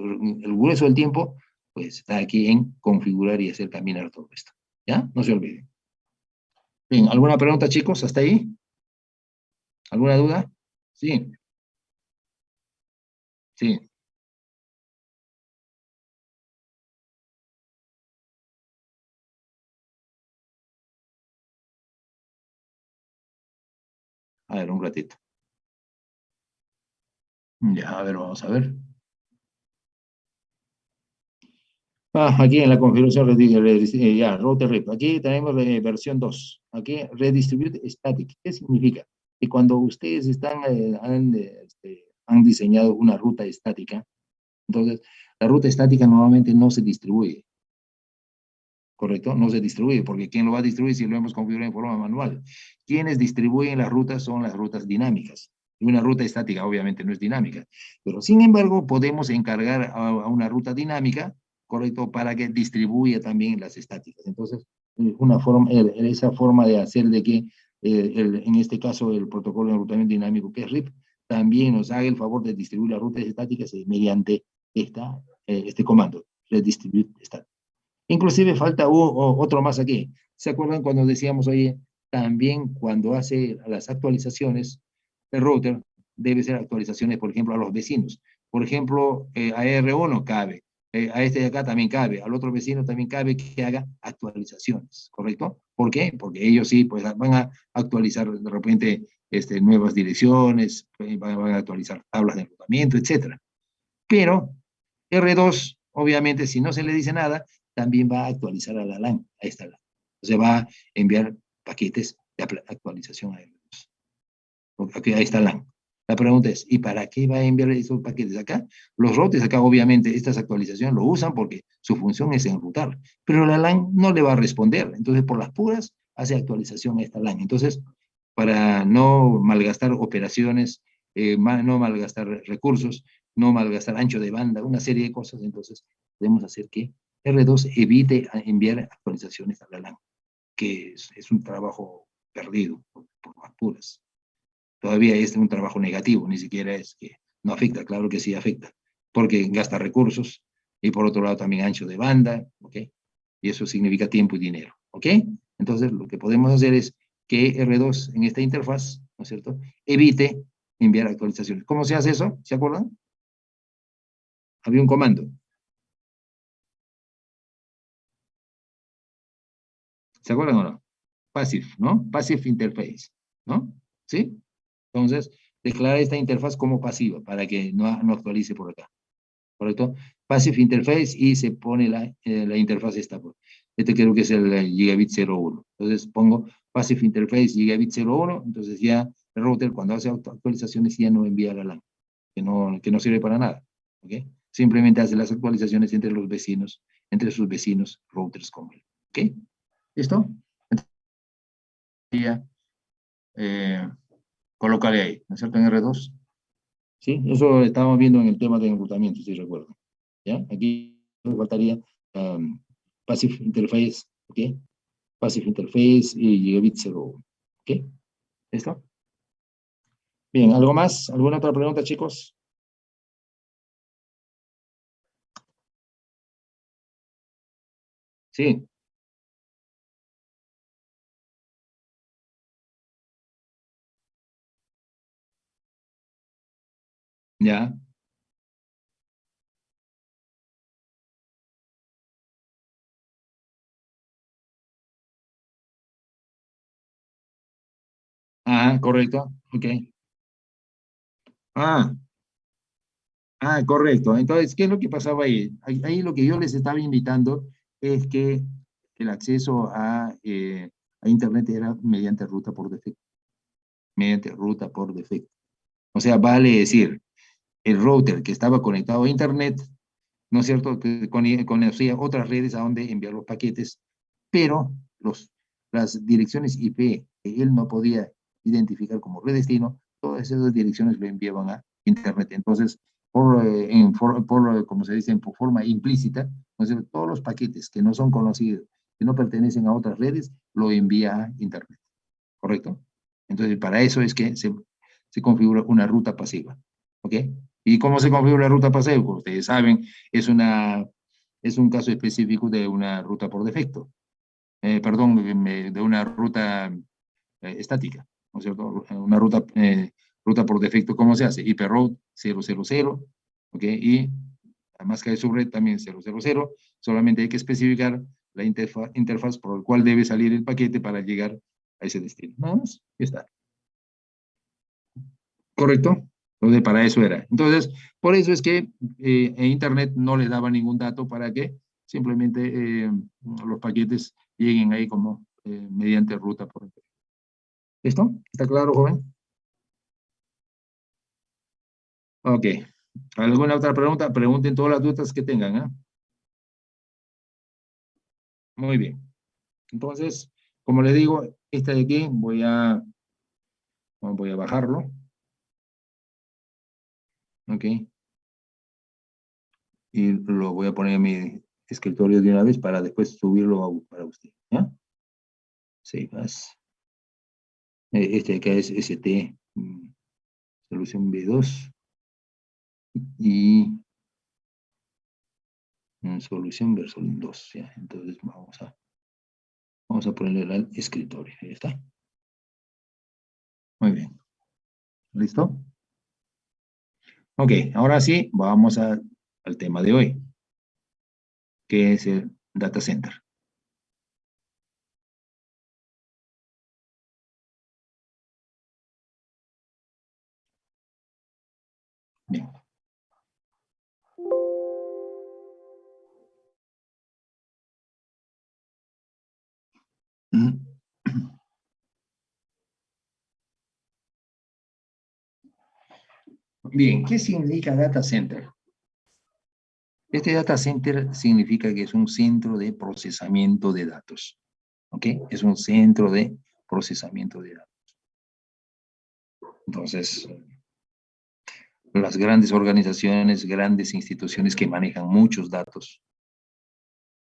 Speaker 2: grueso del tiempo, pues está aquí en configurar y hacer caminar todo esto. ¿Ya? No se olviden. Bien, ¿alguna pregunta, chicos? ¿Hasta ahí? ¿Alguna duda? Sí, sí. A ver, un ratito. Ya, a ver, vamos a ver. Aquí en la configuración, ya, router RIP. Aquí tenemos versión 2. Aquí, redistribute static. ¿Qué significa? Que cuando ustedes han diseñado una ruta estática, entonces, la ruta estática normalmente no se distribuye. ¿Correcto? No se distribuye, porque ¿quién lo va a distribuir si lo hemos configurado en forma manual? Quienes distribuyen las rutas son las rutas dinámicas. Y una ruta estática obviamente no es dinámica, pero sin embargo podemos encargar a una ruta dinámica, ¿correcto? Para que distribuya también las estáticas. Entonces, esa forma de hacer de que, en este caso, el protocolo de enrutamiento dinámico, que es RIP, también nos haga el favor de distribuir las rutas estáticas mediante este comando, redistribute static. Inclusive falta otro más aquí. ¿Se acuerdan cuando decíamos, oye, también cuando hace las actualizaciones, el router debe hacer actualizaciones, por ejemplo, a los vecinos? Por ejemplo, a R1 cabe, a este de acá también cabe, al otro vecino también cabe que haga actualizaciones, ¿correcto? ¿Por qué? Porque ellos sí, pues van a actualizar de repente nuevas direcciones, van a actualizar tablas de enrutamiento, etcétera. Pero R2, obviamente, si no se le dice nada, también va a actualizar a la LAN, a esta LAN. O sea, va a enviar paquetes de actualización a R2. Aquí, a esta LAN. La pregunta es, ¿y para qué va a enviar esos paquetes acá? Los routers acá, obviamente, estas actualizaciones lo usan porque su función es enrutar, pero la LAN no le va a responder. Entonces, por las puras, hace actualización a esta LAN. Entonces, para no malgastar operaciones, no malgastar recursos, no malgastar ancho de banda, una serie de cosas, entonces podemos hacer que R2 evite enviar actualizaciones a la LAN, que es un trabajo perdido por las puras. Todavía es un trabajo negativo, ni siquiera es que no afecta, claro que sí afecta, porque gasta recursos y por otro lado también ancho de banda, ¿ok? Y eso significa tiempo y dinero, ¿ok? Entonces lo que podemos hacer es que R2 en esta interfaz, ¿no es cierto?, evite enviar actualizaciones. ¿Cómo se hace eso? ¿Se acuerdan? Había un comando. ¿Se acuerdan o no? Passive, ¿no? Passive interface, ¿no? ¿Sí? Entonces, declara esta interfaz como pasiva para que no actualice por acá, ¿correcto? Passive interface y se pone la interfaz esta. Este creo que es el gigabit 01. Entonces pongo passive interface gigabit 01, entonces ya el router cuando hace actualizaciones ya no envía la LAN, que no sirve para nada, ¿ok? Simplemente hace las actualizaciones entre los vecinos, entre sus vecinos, routers como él, ¿ok? ¿Listo? Ya, eh, colocarle ahí, ¿no es cierto? En R2. ¿Sí? Eso estábamos viendo en el tema de enrutamiento, si recuerdo. ¿Ya? Aquí faltaría passive interface, ¿ok? Passive Interface y Gigabit 01. ¿Ok? ¿Listo? Bien, ¿algo más? ¿Alguna otra pregunta, chicos? Sí. Ya. Ah, correcto. Ok. Ah, correcto. Entonces, ¿qué es lo que pasaba ahí? Ahí lo que yo les estaba invitando es que el acceso a Internet era mediante ruta por defecto. Mediante ruta por defecto. O sea, vale decir, el router que estaba conectado a Internet, ¿no es cierto?, que conocía otras redes a donde enviar los paquetes, pero las direcciones IP que él no podía identificar como red destino, todas esas direcciones lo enviaban a Internet. Entonces, como se dice, por forma implícita, ¿no es cierto?, todos los paquetes que no son conocidos, que no pertenecen a otras redes, lo envía a Internet. ¿Correcto? Entonces, para eso es que se configura una ruta pasiva. ¿Ok? ¿Y cómo se configura la ruta pasiva? Como ustedes saben, es un caso específico de una ruta por defecto. Perdón, de una ruta estática, ¿no es cierto? Una ruta por defecto, ¿cómo se hace? Hiperroute 000, ¿ok? Y además que hay subred también 000, solamente hay que especificar la interfaz por la cual debe salir el paquete para llegar a ese destino. Nada más, ya está. ¿Correcto? Entonces, para eso era. Entonces, por eso es que en Internet no le daba ningún dato para que simplemente los paquetes lleguen ahí como mediante ruta por defecto. ¿Listo? ¿Está claro, joven? Ok. ¿Alguna otra pregunta? Pregunten todas las dudas que tengan, ¿eh? Muy bien. Entonces, como les digo, esta de aquí voy a bajarlo. Ok. Y lo voy a poner en mi escritorio de una vez para después subirlo para usted. ¿Ya? Sí, más. Este de acá es ST, solución B2 y solución versión 2. ¿Ya? Entonces vamos a ponerle al escritorio. Ahí está. Muy bien. ¿Listo? Ok, ahora sí, vamos al tema de hoy, que es el data center. Bien. Bien, ¿qué significa data center? Este data center significa que es un centro de procesamiento de datos. ¿Ok? Es un centro de procesamiento de datos. Entonces, las grandes organizaciones, grandes instituciones que manejan muchos datos,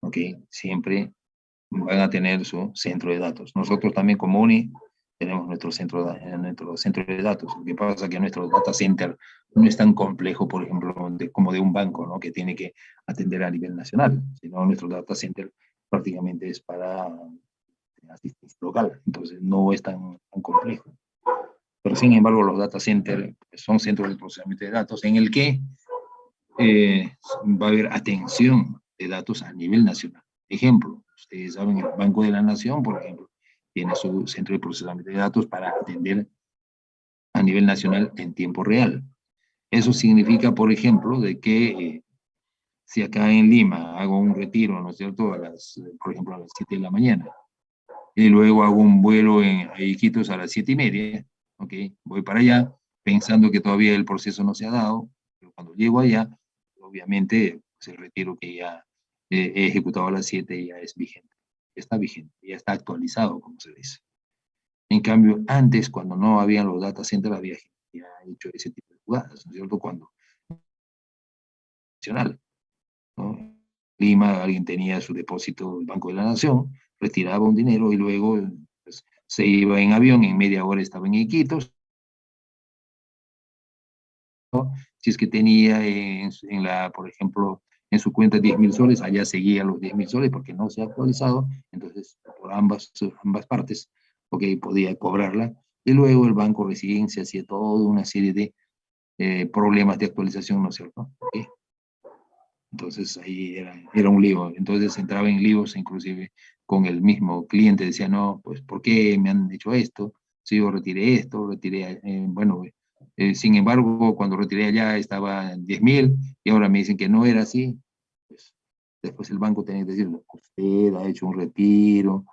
Speaker 2: ¿ok? Siempre van a tener su centro de datos. Nosotros también como UNI tenemos nuestro centro de datos. Lo que pasa es que nuestro data center no es tan complejo, por ejemplo, como de un banco, ¿no?, que tiene que atender a nivel nacional, sino nuestro data center prácticamente es para asistencia local, entonces no es tan complejo. Pero sin embargo, los data centers son centros de procesamiento de datos en el que va a haber atención de datos a nivel nacional. Ejemplo, ustedes saben, el Banco de la Nación, por ejemplo, tiene su centro de procesamiento de datos para atender a nivel nacional en tiempo real. Eso significa, por ejemplo, de que si acá en Lima hago un retiro, ¿no es cierto?, por ejemplo, a las 7 de la mañana, y luego hago un vuelo a Iquitos a las 7:30, ¿ok? Voy para allá pensando que todavía el proceso no se ha dado, pero cuando llego allá, obviamente, pues el retiro que ya he ejecutado a las 7 ya es vigente, está vigente, ya está actualizado, como se dice. En cambio, antes, cuando no habían los data centers, había gente que ha hecho ese tipo de jugadas, ¿no es cierto? Cuando nacional, ¿no? Lima, alguien tenía su depósito del Banco de la Nación, retiraba un dinero y luego pues, se iba en avión, en media hora estaba en Iquitos, ¿no? Si es que tenía por ejemplo, en su cuenta 10.000 soles, allá seguía los 10.000 soles porque no se ha actualizado, entonces por ambas partes, ok, podía cobrarla, y luego el banco recién se hacía toda una serie de problemas de actualización, ¿no es cierto? Okay. Entonces ahí era un lío, entonces entraba en líos inclusive con el mismo cliente, decía, no, pues, ¿por qué me han hecho esto? Si yo retiré esto, retiré, bueno, sin embargo, cuando retiré allá estaba en 10.000 y ahora me dicen que no era así, pues después el banco tenía que decir, usted ha hecho un retiro,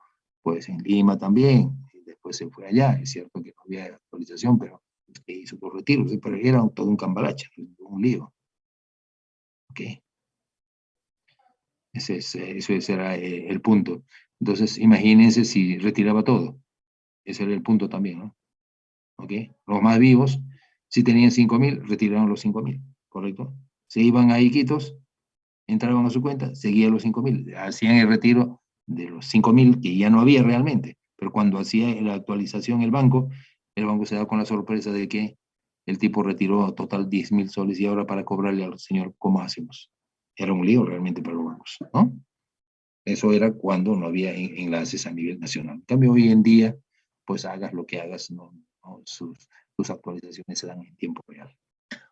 Speaker 2: pues en Lima también, y después se fue allá, es cierto que no había actualización, pero usted hizo los retiros, pero era todo un cambalache, un lío, ¿ok? Ese era el punto. Entonces, imagínense si retiraba todo. Ese era el punto también, ¿no? ¿Ok? Los más vivos, si tenían 5.000, retiraron los 5.000, ¿correcto? Se iban a Iquitos, entraban a su cuenta, seguían los 5.000, hacían el retiro de los 5.000 que ya no había realmente, pero cuando hacía la actualización el banco se da con la sorpresa de que el tipo retiró total 10.000 soles y ahora para cobrarle al señor, ¿cómo hacemos? Era un lío realmente para los bancos, ¿no? Eso era cuando no había enlaces a nivel nacional. En cambio, hoy en día, pues hagas lo que hagas, sus actualizaciones se dan en tiempo real.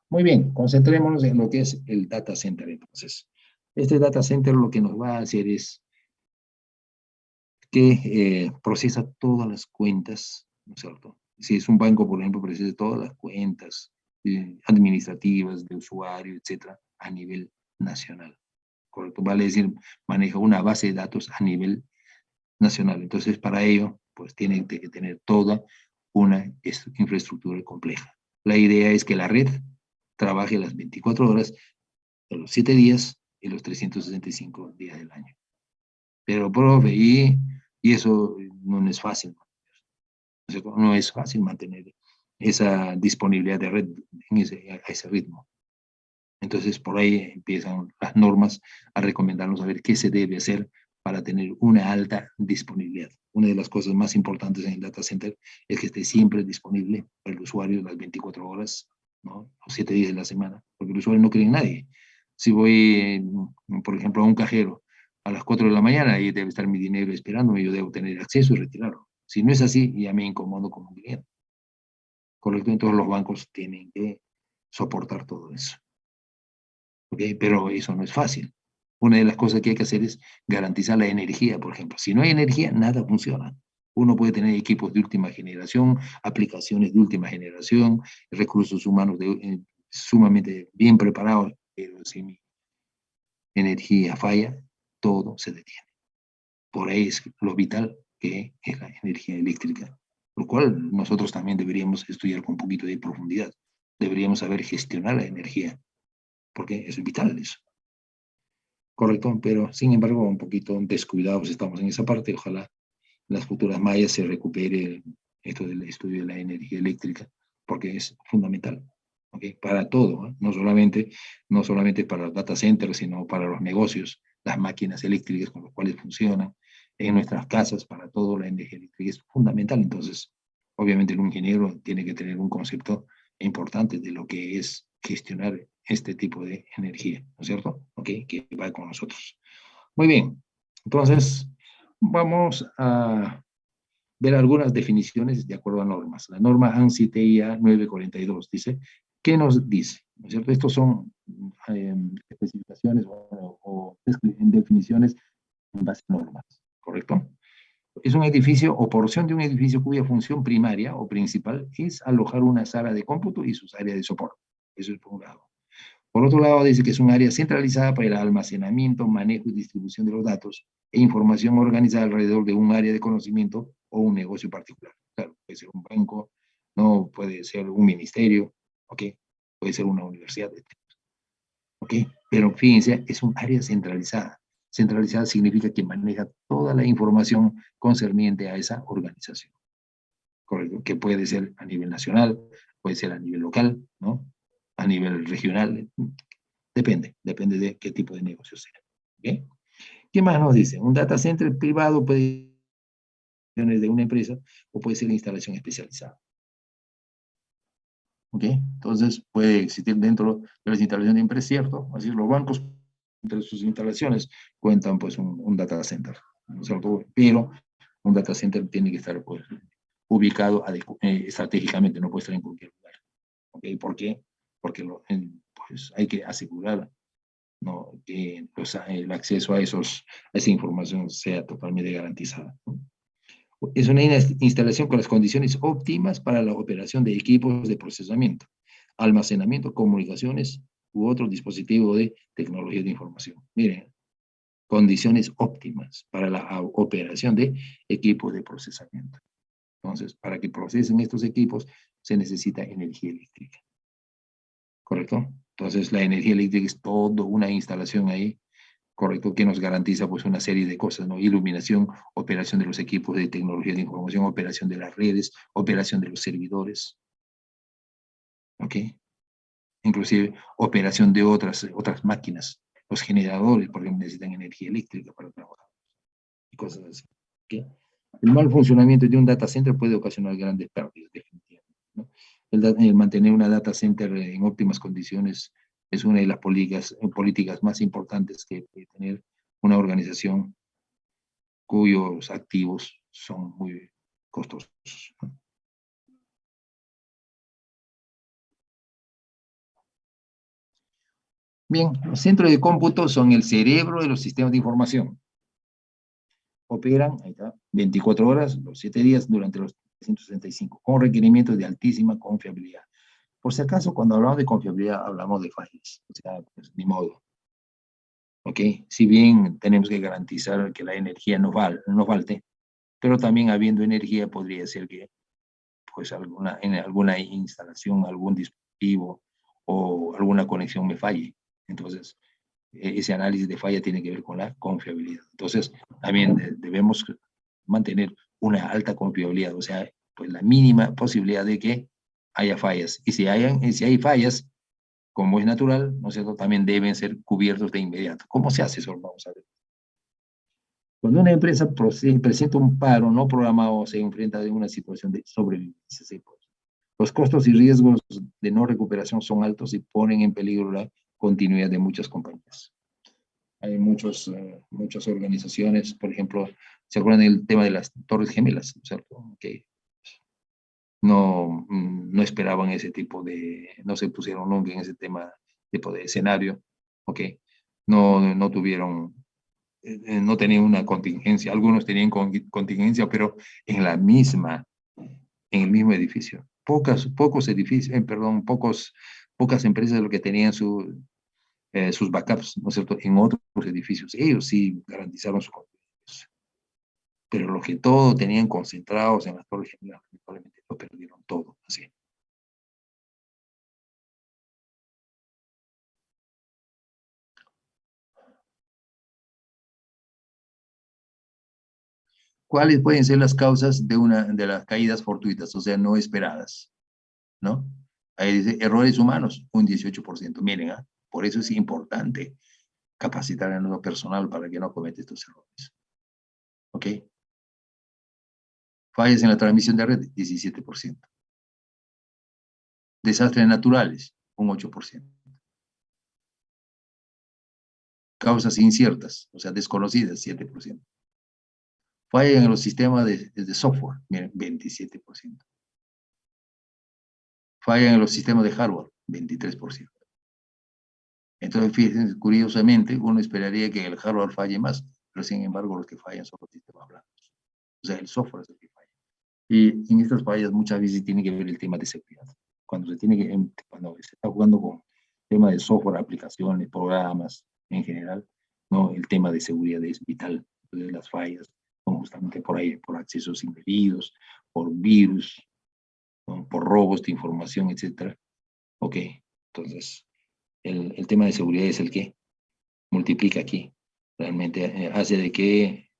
Speaker 2: Muy bien, concentrémonos en lo que es el data center entonces. Este data center lo que nos va a hacer es que procesa todas las cuentas, ¿no es cierto? Si es un banco, por ejemplo, procesa todas las cuentas administrativas de usuario, etcétera, a nivel nacional. Correcto, vale decir, maneja una base de datos a nivel nacional. Entonces, para ello, pues tienen que tener toda una infraestructura compleja. La idea es que la red trabaje las 24 horas, de los 7 días y los 365 días del año. Pero, profe, y eso no es fácil, ¿no? No es fácil mantener esa disponibilidad de red a ese ritmo. Entonces, por ahí empiezan las normas a recomendarnos a ver qué se debe hacer para tener una alta disponibilidad. Una de las cosas más importantes en el data center es que esté siempre disponible para el usuario las 24 horas, ¿no? Los 7 días de la semana, porque el usuario no cree en nadie. Si voy, por ejemplo, a un cajero a las 4 de la mañana, ahí debe estar mi dinero esperando y yo debo tener acceso y retirarlo. Si no es así, ya me incomodo como cliente. Correcto, entonces los bancos tienen que soportar todo eso. ¿Okay? Pero eso no es fácil. Una de las cosas que hay que hacer es garantizar la energía, por ejemplo. Si no hay energía, nada funciona. Uno puede tener equipos de última generación, aplicaciones de última generación, recursos humanos sumamente bien preparados, pero si mi energía falla, todo se detiene. Por ahí es lo vital que es la energía eléctrica, lo cual nosotros también deberíamos estudiar con un poquito de profundidad. Deberíamos saber gestionar la energía, porque es vital eso. Correcto, pero sin embargo un poquito descuidados estamos en esa parte. Ojalá las futuras mallas se recupere esto del estudio de la energía eléctrica, porque es fundamental, ¿okay? Para todo, ¿eh? No solamente para los data centers, sino para los negocios, las máquinas eléctricas con las cuales funcionan, en nuestras casas, para todo la energía eléctrica es fundamental. Entonces, obviamente el ingeniero tiene que tener un concepto importante de lo que es gestionar este tipo de energía, ¿no es cierto? ¿Ok? Que va con nosotros. Muy bien, entonces vamos a ver algunas definiciones de acuerdo a normas. La norma ANSI TIA 942 dice, ¿qué nos dice? ¿No es cierto? Estos son especificaciones o definiciones en base a normas, ¿correcto? Es un edificio o porción de un edificio cuya función primaria o principal es alojar una sala de cómputo y sus áreas de soporte. Eso es por un lado. Por otro lado, dice que es un área centralizada para el almacenamiento, manejo y distribución de los datos e información organizada alrededor de un área de conocimiento o un negocio particular. Claro, puede ser un banco, no puede ser un ministerio, ¿ok? Puede ser una universidad, ¿ok? Pero fíjense, es un área centralizada. Centralizada significa que maneja toda la información concerniente a esa organización, ¿correcto? Que puede ser a nivel nacional, puede ser a nivel local, ¿no? A nivel regional, depende de qué tipo de negocio sea. ¿Okay? ¿Qué más nos dice? Un data center privado puede ser de una empresa o puede ser instalación especializada. ¿Ok? Entonces puede existir dentro de las instalaciones de empresas, ¿cierto? Así los bancos, entre sus instalaciones, cuentan pues un data center, ¿no es cierto? Pero un data center tiene que estar pues, ubicado estratégicamente, no puede estar en cualquier lugar. ¿Ok? ¿Por qué? Porque pues, hay que asegurar, ¿no?, que el acceso a esa información sea totalmente garantizada, ¿no? Es una instalación con las condiciones óptimas para la operación de equipos de procesamiento, almacenamiento, comunicaciones u otro dispositivo de tecnología de información. Miren, condiciones óptimas para la operación de equipos de procesamiento. Entonces, para que procesen estos equipos se necesita energía eléctrica. ¿Correcto? Entonces, la energía eléctrica es toda una instalación ahí, ¿correcto? Que nos garantiza pues una serie de cosas, ¿no? Iluminación, operación de los equipos de tecnología de información, operación de las redes, operación de los servidores, ¿ok? Inclusive operación de otras máquinas, los generadores, porque necesitan energía eléctrica para trabajar, y cosas así, ¿ok? El mal funcionamiento de un data center puede ocasionar grandes pérdidas, definitivamente, ¿no? El mantener una data center en óptimas condiciones es una de las políticas más importantes que puede tener una organización cuyos activos son muy costosos, ¿no? Bien, los centros de cómputo son el cerebro de los sistemas de información. Operan, ahí está, 24 horas, los 7 días durante los 365, con requerimientos de altísima confiabilidad. Por si acaso, cuando hablamos de confiabilidad, hablamos de fallas, o sea, pues, ni modo. ¿Ok? Si bien tenemos que garantizar que la energía no falte, pero también habiendo energía podría ser que pues en alguna instalación, algún dispositivo o alguna conexión me falle. Entonces, ese análisis de falla tiene que ver con la confiabilidad. Entonces, también debemos mantener una alta confiabilidad, o sea, pues la mínima posibilidad de que haya fallas. Y si hay fallas, como es natural, ¿no es cierto?, también deben ser cubiertos de inmediato. ¿Cómo se hace eso? Vamos a ver. Cuando una empresa presenta un paro no programado, se enfrenta a una situación de sobrevivencia. ¿Sí? Los costos y riesgos de no recuperación son altos y ponen en peligro la continuidad de muchas compañías. Hay muchas organizaciones, por ejemplo, ¿se acuerdan del tema de las Torres Gemelas? ¿Cierto? Que no esperaban ese tipo no se pusieron nunca en ese tipo de escenario, ¿ok? No tuvieron, no tenían una contingencia, algunos tenían contingencia, pero en en el mismo edificio. Pocos edificios, pocas empresas lo que tenían sus backups, ¿no es cierto?, en otros edificios. Ellos sí garantizaron su continuidad. Pero los que todo tenían concentrados en las Torres Gemelas, probablemente lo perdieron todo, así. ¿Cuáles pueden ser las causas de las caídas fortuitas, o sea, no esperadas? ¿No? Ahí dice, errores humanos, un 18%. Miren, por eso es importante capacitar a nuevo personal para que no cometa estos errores. ¿Ok? Fallas en la transmisión de red, 17%. Desastres naturales, un 8%. Causas inciertas, o sea, desconocidas, 7%. Fallan en los sistemas de software, miren, 27%. Fallan en los sistemas de hardware, 23%. Entonces, fíjense, curiosamente, uno esperaría que el hardware falle más, pero sin embargo los que fallan son los sistemas blandos. O sea, el software es el que falla. Y en estas fallas muchas veces tiene que ver el tema de seguridad. Cuando se está jugando con tema de software, aplicaciones, programas en general, ¿no? El tema de seguridad es vital. Entonces las fallas son justamente por ahí, por accesos indebidos, por virus, ¿no?, por robos de información, etcétera. Ok, entonces el tema de seguridad es el que multiplica aquí. Realmente hace de que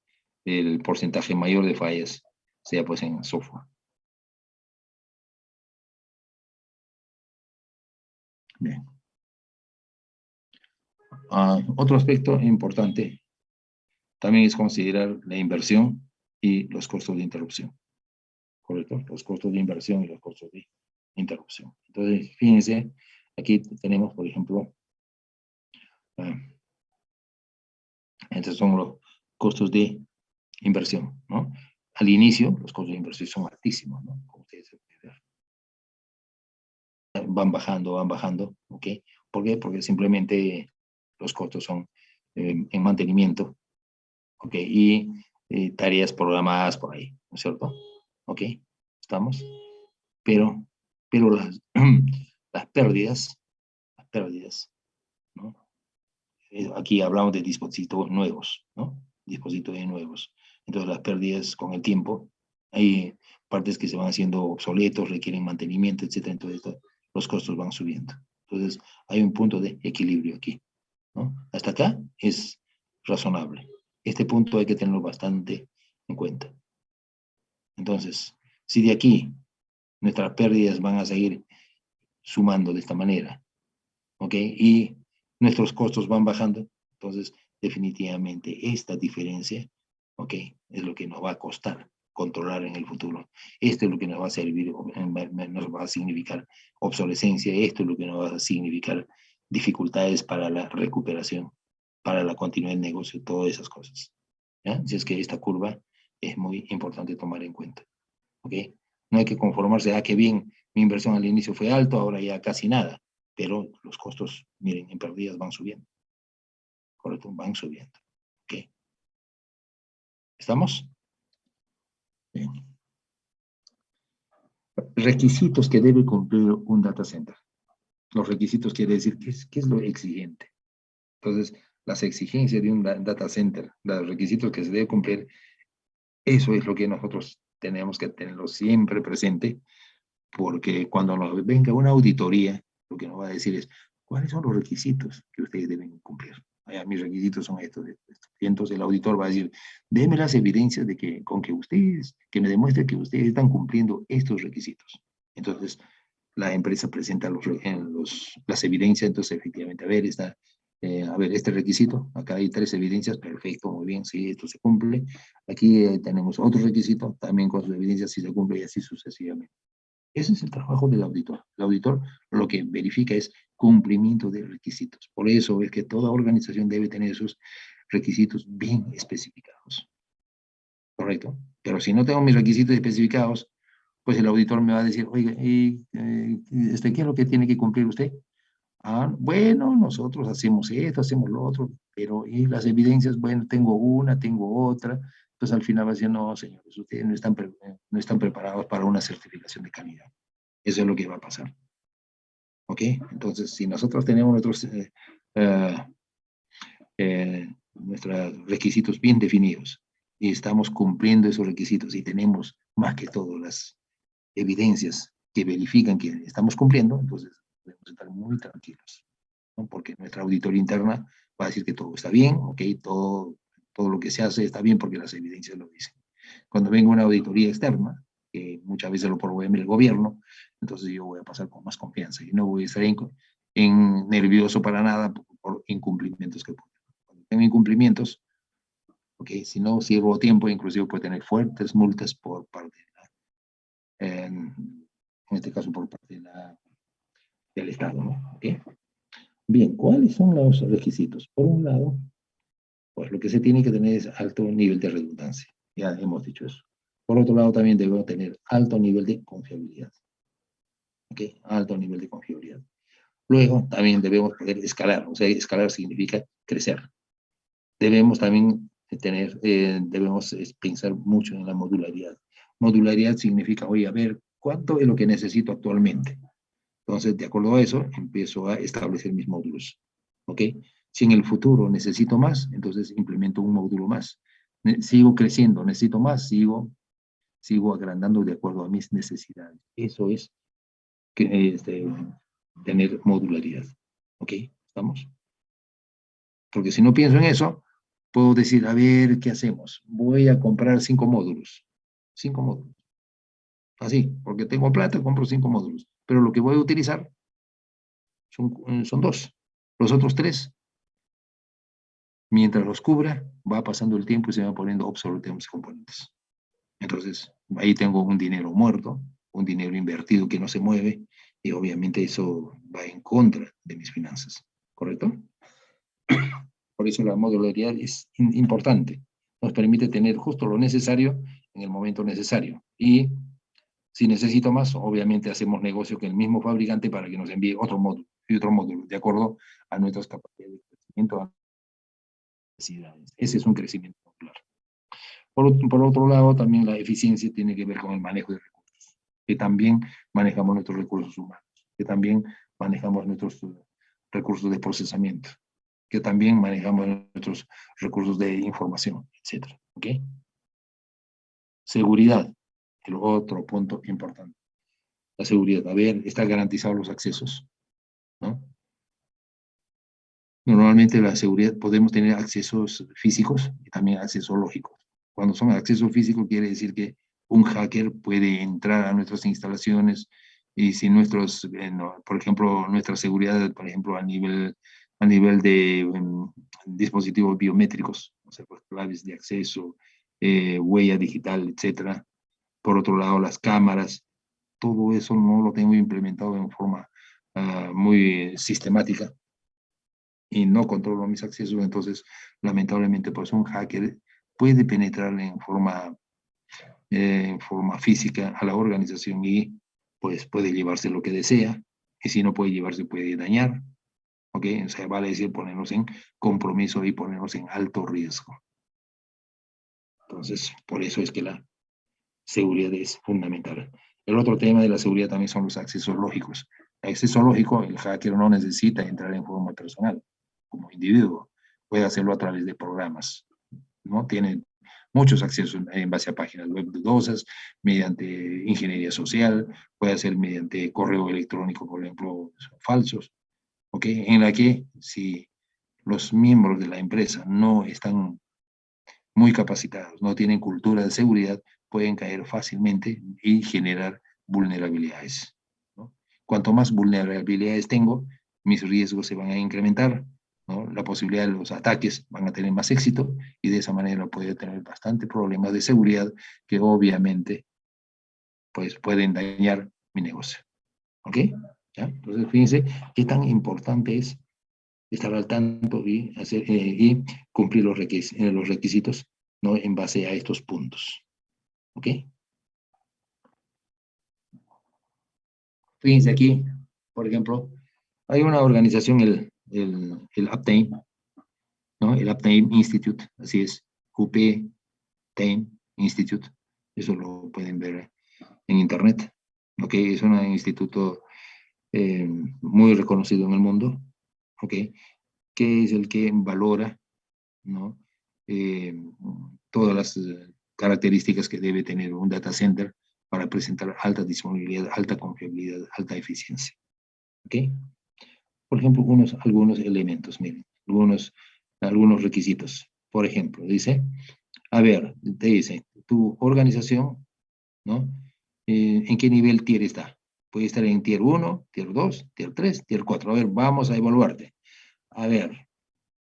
Speaker 2: el porcentaje mayor de fallas sea pues en software. Bien. Otro aspecto importante también es considerar la inversión y los costos de interrupción. ¿Correcto? Los costos de inversión y los costos de interrupción. Entonces, fíjense, aquí tenemos, por ejemplo, estos son los costos de inversión, ¿no? Al inicio, los costos de inversión son altísimos, ¿no? Como ustedes pueden ver. Van bajando, ¿ok? ¿Por qué? Porque simplemente los costos son en mantenimiento, ¿ok? Y tareas programadas por ahí, ¿no es cierto? ¿Ok? ¿Estamos? Pero las, las pérdidas, ¿no? Aquí hablamos de dispositivos nuevos, ¿no? Dispositivos nuevos. Entonces las pérdidas con el tiempo, hay partes que se van haciendo obsoletos, requieren mantenimiento, etc. Entonces los costos van subiendo. Entonces hay un punto de equilibrio aquí, ¿no? Hasta acá es razonable. Este punto hay que tenerlo bastante en cuenta. Entonces, si de aquí nuestras pérdidas van a seguir sumando de esta manera, ¿ok? Y nuestros costos van bajando, entonces definitivamente esta diferencia, ¿ok? Es lo que nos va a costar controlar en el futuro. Esto es lo que nos va a servir, nos va a significar obsolescencia, esto es lo que nos va a significar dificultades para la recuperación, para la continuidad del negocio, todas esas cosas. ¿Ya? Así es que esta curva es muy importante tomar en cuenta. ¿Ok? No hay que conformarse, qué bien, mi inversión al inicio fue alto, ahora ya casi nada, pero los costos, miren, en pérdidas van subiendo. ¿Correcto? Van subiendo. ¿Ok? ¿Estamos? Bien. Requisitos que debe cumplir un data center. Los requisitos quiere decir, ¿qué es lo exigente? Entonces, las exigencias de un data center, los requisitos que se debe cumplir, eso es lo que nosotros tenemos que tenerlo siempre presente, porque cuando nos venga una auditoría, lo que nos va a decir es, ¿cuáles son los requisitos que ustedes deben cumplir? Mis requisitos son estos. Y entonces el auditor va a decir, déme las evidencias de que, que me demuestre que ustedes están cumpliendo estos requisitos. Entonces, la empresa presenta las evidencias, entonces efectivamente, a ver, este requisito, acá hay 3 evidencias, perfecto, muy bien, sí, esto se cumple. Aquí tenemos otro requisito, también con sus evidencias, si se cumple y así sucesivamente. Ese es el trabajo del auditor. El auditor lo que verifica es cumplimiento de requisitos. Por eso es que toda organización debe tener esos requisitos bien especificados. ¿Correcto? Pero si no tengo mis requisitos especificados, pues el auditor me va a decir, oiga, ¿qué es lo que tiene que cumplir usted? Bueno, nosotros hacemos esto, hacemos lo otro, pero y las evidencias, bueno, tengo una, tengo otra. Entonces al final va a decir, no, señores, ustedes no están preparados para una certificación de calidad. Eso es lo que va a pasar. ¿Ok? Entonces, si nosotros tenemos nuestros requisitos bien definidos y estamos cumpliendo esos requisitos y tenemos más que todo las evidencias que verifican que estamos cumpliendo, entonces podemos estar muy tranquilos, ¿no? Porque nuestra auditoría interna va a decir que todo está bien, ¿ok? Todo lo que se hace está bien porque las evidencias lo dicen. Cuando venga una auditoría externa, que muchas veces lo promueve el gobierno, entonces yo voy a pasar con más confianza y no voy a estar nervioso para nada por incumplimientos que pongan. Cuando tengo incumplimientos, ok, si no sirvo a tiempo, inclusive puede tener fuertes multas por parte de en este caso por parte del Estado, ¿no? ¿Okay? Bien, ¿cuáles son los requisitos? Por un lado, pues lo que se tiene que tener es alto nivel de redundancia. Ya hemos dicho eso. Por otro lado, también debemos tener alto nivel de confiabilidad. ¿Ok? Alto nivel de confiabilidad. Luego, también debemos poder escalar. O sea, escalar significa crecer. Debemos también debemos pensar mucho en la modularidad. Modularidad significa, oye, a ver, ¿cuánto es lo que necesito actualmente? Entonces, de acuerdo a eso, empiezo a establecer mis módulos. ¿Ok? Si en el futuro necesito más, entonces implemento un módulo más. Sigo creciendo, necesito más, sigo agrandando de acuerdo a mis necesidades. Eso es tener modularidad. ¿Ok? ¿Estamos? Porque si no pienso en eso, puedo decir, a ver, ¿qué hacemos? Voy a comprar 5 módulos. 5 módulos. Así, porque tengo plata, compro 5 módulos. Pero lo que voy a utilizar son 2. Los otros 3 Mientras los cubra, va pasando el tiempo y se van poniendo obsoletos los componentes. Entonces, ahí tengo un dinero muerto, un dinero invertido que no se mueve, y obviamente eso va en contra de mis finanzas, ¿correcto? Por eso la modularidad es importante. Nos permite tener justo lo necesario en el momento necesario. Y si necesito más, obviamente hacemos negocio con el mismo fabricante para que nos envíe otro módulo y otro módulo, de acuerdo a nuestras capacidades de crecimiento, a necesidades. Ese es un crecimiento modular. Por otro lado, también la eficiencia tiene que ver con el manejo de recursos, que también manejamos nuestros recursos humanos, que también manejamos nuestros recursos de procesamiento, que también manejamos nuestros recursos de información, etc. ¿Ok? Seguridad, el otro punto importante. La seguridad, a ver, ¿están garantizados los accesos? ¿No? Normalmente la seguridad podemos tener accesos físicos y también accesos lógicos. Cuando son accesos físicos quiere decir que un hacker puede entrar a nuestras instalaciones y si nuestros, por ejemplo, nuestra seguridad, por ejemplo, a nivel de dispositivos biométricos, o sea, pues, claves de acceso, huella digital, etcétera. Por otro lado, las cámaras, todo eso no lo tengo implementado en forma muy sistemática y no controlo mis accesos, entonces lamentablemente pues un hacker puede penetrar en forma física a la organización y pues puede llevarse lo que desea, y si no puede llevarse puede dañar, ¿ok? O sea, vale decir ponernos en compromiso y ponernos en alto riesgo. Entonces, por eso es que la seguridad es fundamental. El otro tema de la seguridad también son los accesos lógicos. El acceso lógico, el hacker no necesita entrar en forma personal como individuo, puede hacerlo a través de programas, ¿no? Tiene muchos accesos en base a páginas web dudosas, mediante ingeniería social, puede hacer mediante correo electrónico, por ejemplo, falsos, ¿ok? En la que si los miembros de la empresa no están muy capacitados, no tienen cultura de seguridad, pueden caer fácilmente y generar vulnerabilidades, ¿no? Cuanto más vulnerabilidades tengo, mis riesgos se van a incrementar, ¿no? La posibilidad de los ataques van a tener más éxito y de esa manera puede tener bastante problemas de seguridad que obviamente pues pueden dañar mi negocio. ¿Ok? ¿Ya? Entonces fíjense qué tan importante es estar al tanto y cumplir los requisitos, ¿no? En base a estos puntos. ¿Ok? Fíjense aquí, por ejemplo, hay una organización, el Uptime, ¿no? El Uptime Institute, así es, Uptime Institute, eso lo pueden ver en internet, ¿ok? Es un instituto muy reconocido en el mundo, ¿ok? Que es el que valora, ¿no? Todas las características que debe tener un data center para presentar alta disponibilidad, alta confiabilidad, alta eficiencia. ¿Ok? Por ejemplo, algunos elementos, miren, algunos requisitos. Por ejemplo, dice, a ver, te dice, tu organización, ¿no? ¿En qué nivel tier está? Puede estar en tier 1, tier 2, tier 3, tier 4. A ver, vamos a evaluarte. A ver,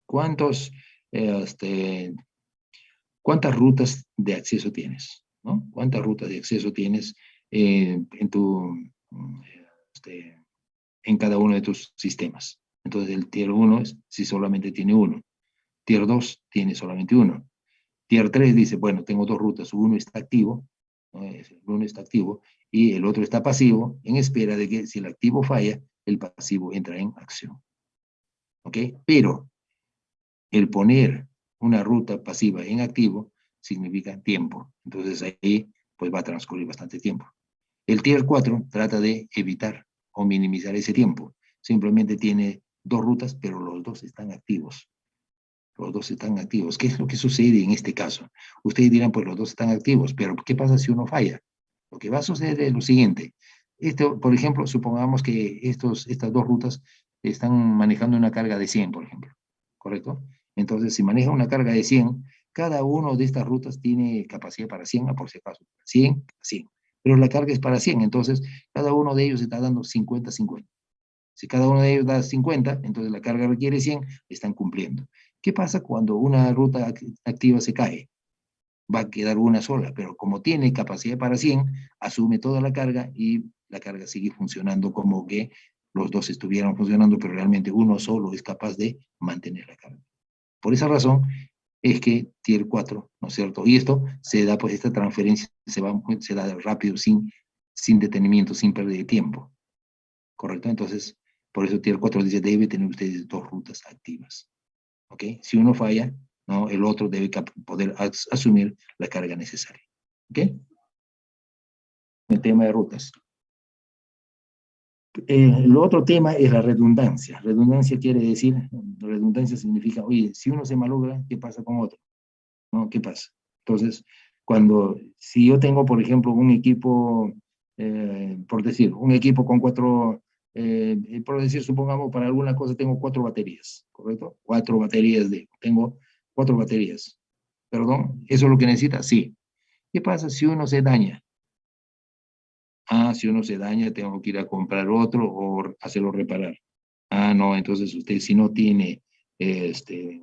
Speaker 2: ¿cuántos, este, ¿cuántas rutas de acceso tienes? ¿No? ¿Cuántas rutas de acceso tienes en este, en cada uno de tus sistemas? Entonces el tier 1 es si solamente tiene uno. Tier 2 tiene solamente uno. Tier 3 dice, bueno, tengo dos rutas, uno está activo, ¿no? Uno está activo y el otro está pasivo, en espera de que si el activo falla, el pasivo entra en acción. ¿Ok? Pero el poner una ruta pasiva en activo significa tiempo. Entonces ahí pues va a transcurrir bastante tiempo. El tier 4 trata de evitar o minimizar ese tiempo. Simplemente tiene dos rutas, pero los dos están activos. Los dos están activos. ¿Qué es lo que sucede en este caso? Ustedes dirán, pues los dos están activos, pero ¿qué pasa si uno falla? Lo que va a suceder es lo siguiente. Esto, por ejemplo, supongamos que estas dos rutas están manejando una carga de 100, por ejemplo. ¿Correcto? Entonces, si maneja una carga de 100, cada una de estas rutas tiene capacidad para 100, por si acaso. 100, 100. Pero la carga es para 100, entonces cada uno de ellos está dando 50, 50. Si cada uno de ellos da 50, entonces la carga requiere 100, están cumpliendo. ¿Qué pasa cuando una ruta activa se cae? Va a quedar una sola, pero como tiene capacidad para 100, asume toda la carga y la carga sigue funcionando como que los dos estuvieran funcionando, pero realmente uno solo es capaz de mantener la carga. Por esa razón es que Tier 4, ¿no es cierto? Y esto se da, pues esta transferencia se da rápido, sin detenimiento, sin pérdida de tiempo, ¿correcto? Entonces, por eso Tier 4 dice, debe tener ustedes dos rutas activas, ¿ok? Si uno falla, ¿no? El otro debe poder asumir la carga necesaria, ¿ok? El tema de rutas. El otro tema es la redundancia. Redundancia quiere decir, redundancia significa, oye, si uno se malogra, ¿qué pasa con otro? ¿No? ¿Qué pasa? Entonces, si yo tengo, por ejemplo, un equipo, por decir, un equipo con por decir, supongamos, para alguna cosa tengo 4 baterías, ¿correcto? 4 baterías tengo 4 baterías. ¿Perdón? ¿Eso es lo que necesita? Sí. ¿Qué pasa si uno se daña? Ah, si uno se daña, tengo que ir a comprar otro o hacerlo reparar. Ah, no, entonces usted si no tiene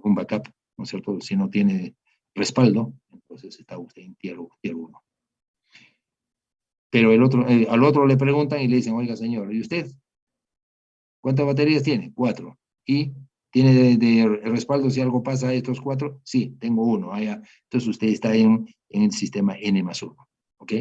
Speaker 2: un backup, ¿no es cierto? Si no tiene respaldo, entonces está usted en tier 1. Pero al otro le preguntan y le dicen, oiga señor, ¿y usted cuántas baterías tiene? 4. ¿Y tiene de respaldo si algo pasa a estos 4? Sí, tengo 1. Ah, ya. Entonces usted está en el sistema N+1, ¿ok?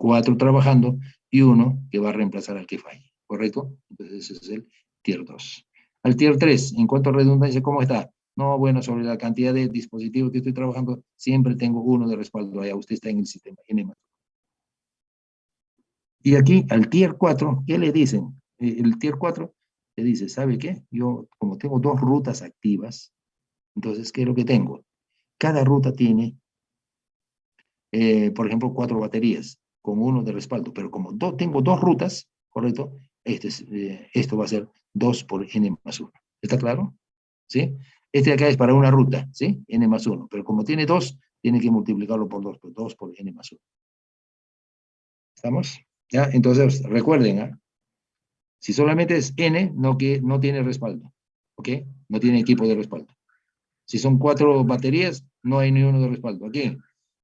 Speaker 2: 4 trabajando y 1 que va a reemplazar al que falle, ¿correcto? Entonces ese es el tier 2. Al tier 3, en cuanto a redundancia, ¿cómo está? No, bueno, sobre la cantidad de dispositivos que estoy trabajando, siempre tengo 1 de respaldo. Allá usted está en el sistema N+1. Y aquí, al tier 4, ¿qué le dicen? El tier 4 le dice, ¿sabe qué? Yo, como tengo 2 rutas activas, entonces, ¿qué es lo que tengo? Cada ruta tiene, por ejemplo, 4 baterías con 1 de respaldo, pero como tengo 2 rutas, ¿correcto? Esto va a ser 2 por N+1. ¿Está claro? ¿Sí? Este de acá es para una ruta, ¿sí? N+1, pero como tiene 2, tiene que multiplicarlo por 2, pues 2 por N+1. ¿Estamos? ¿Ya? Entonces, recuerden, ¿eh? Si solamente es N, no tiene respaldo, ¿ok? No tiene equipo de respaldo. Si son 4 baterías, no hay ni uno de respaldo. Aquí,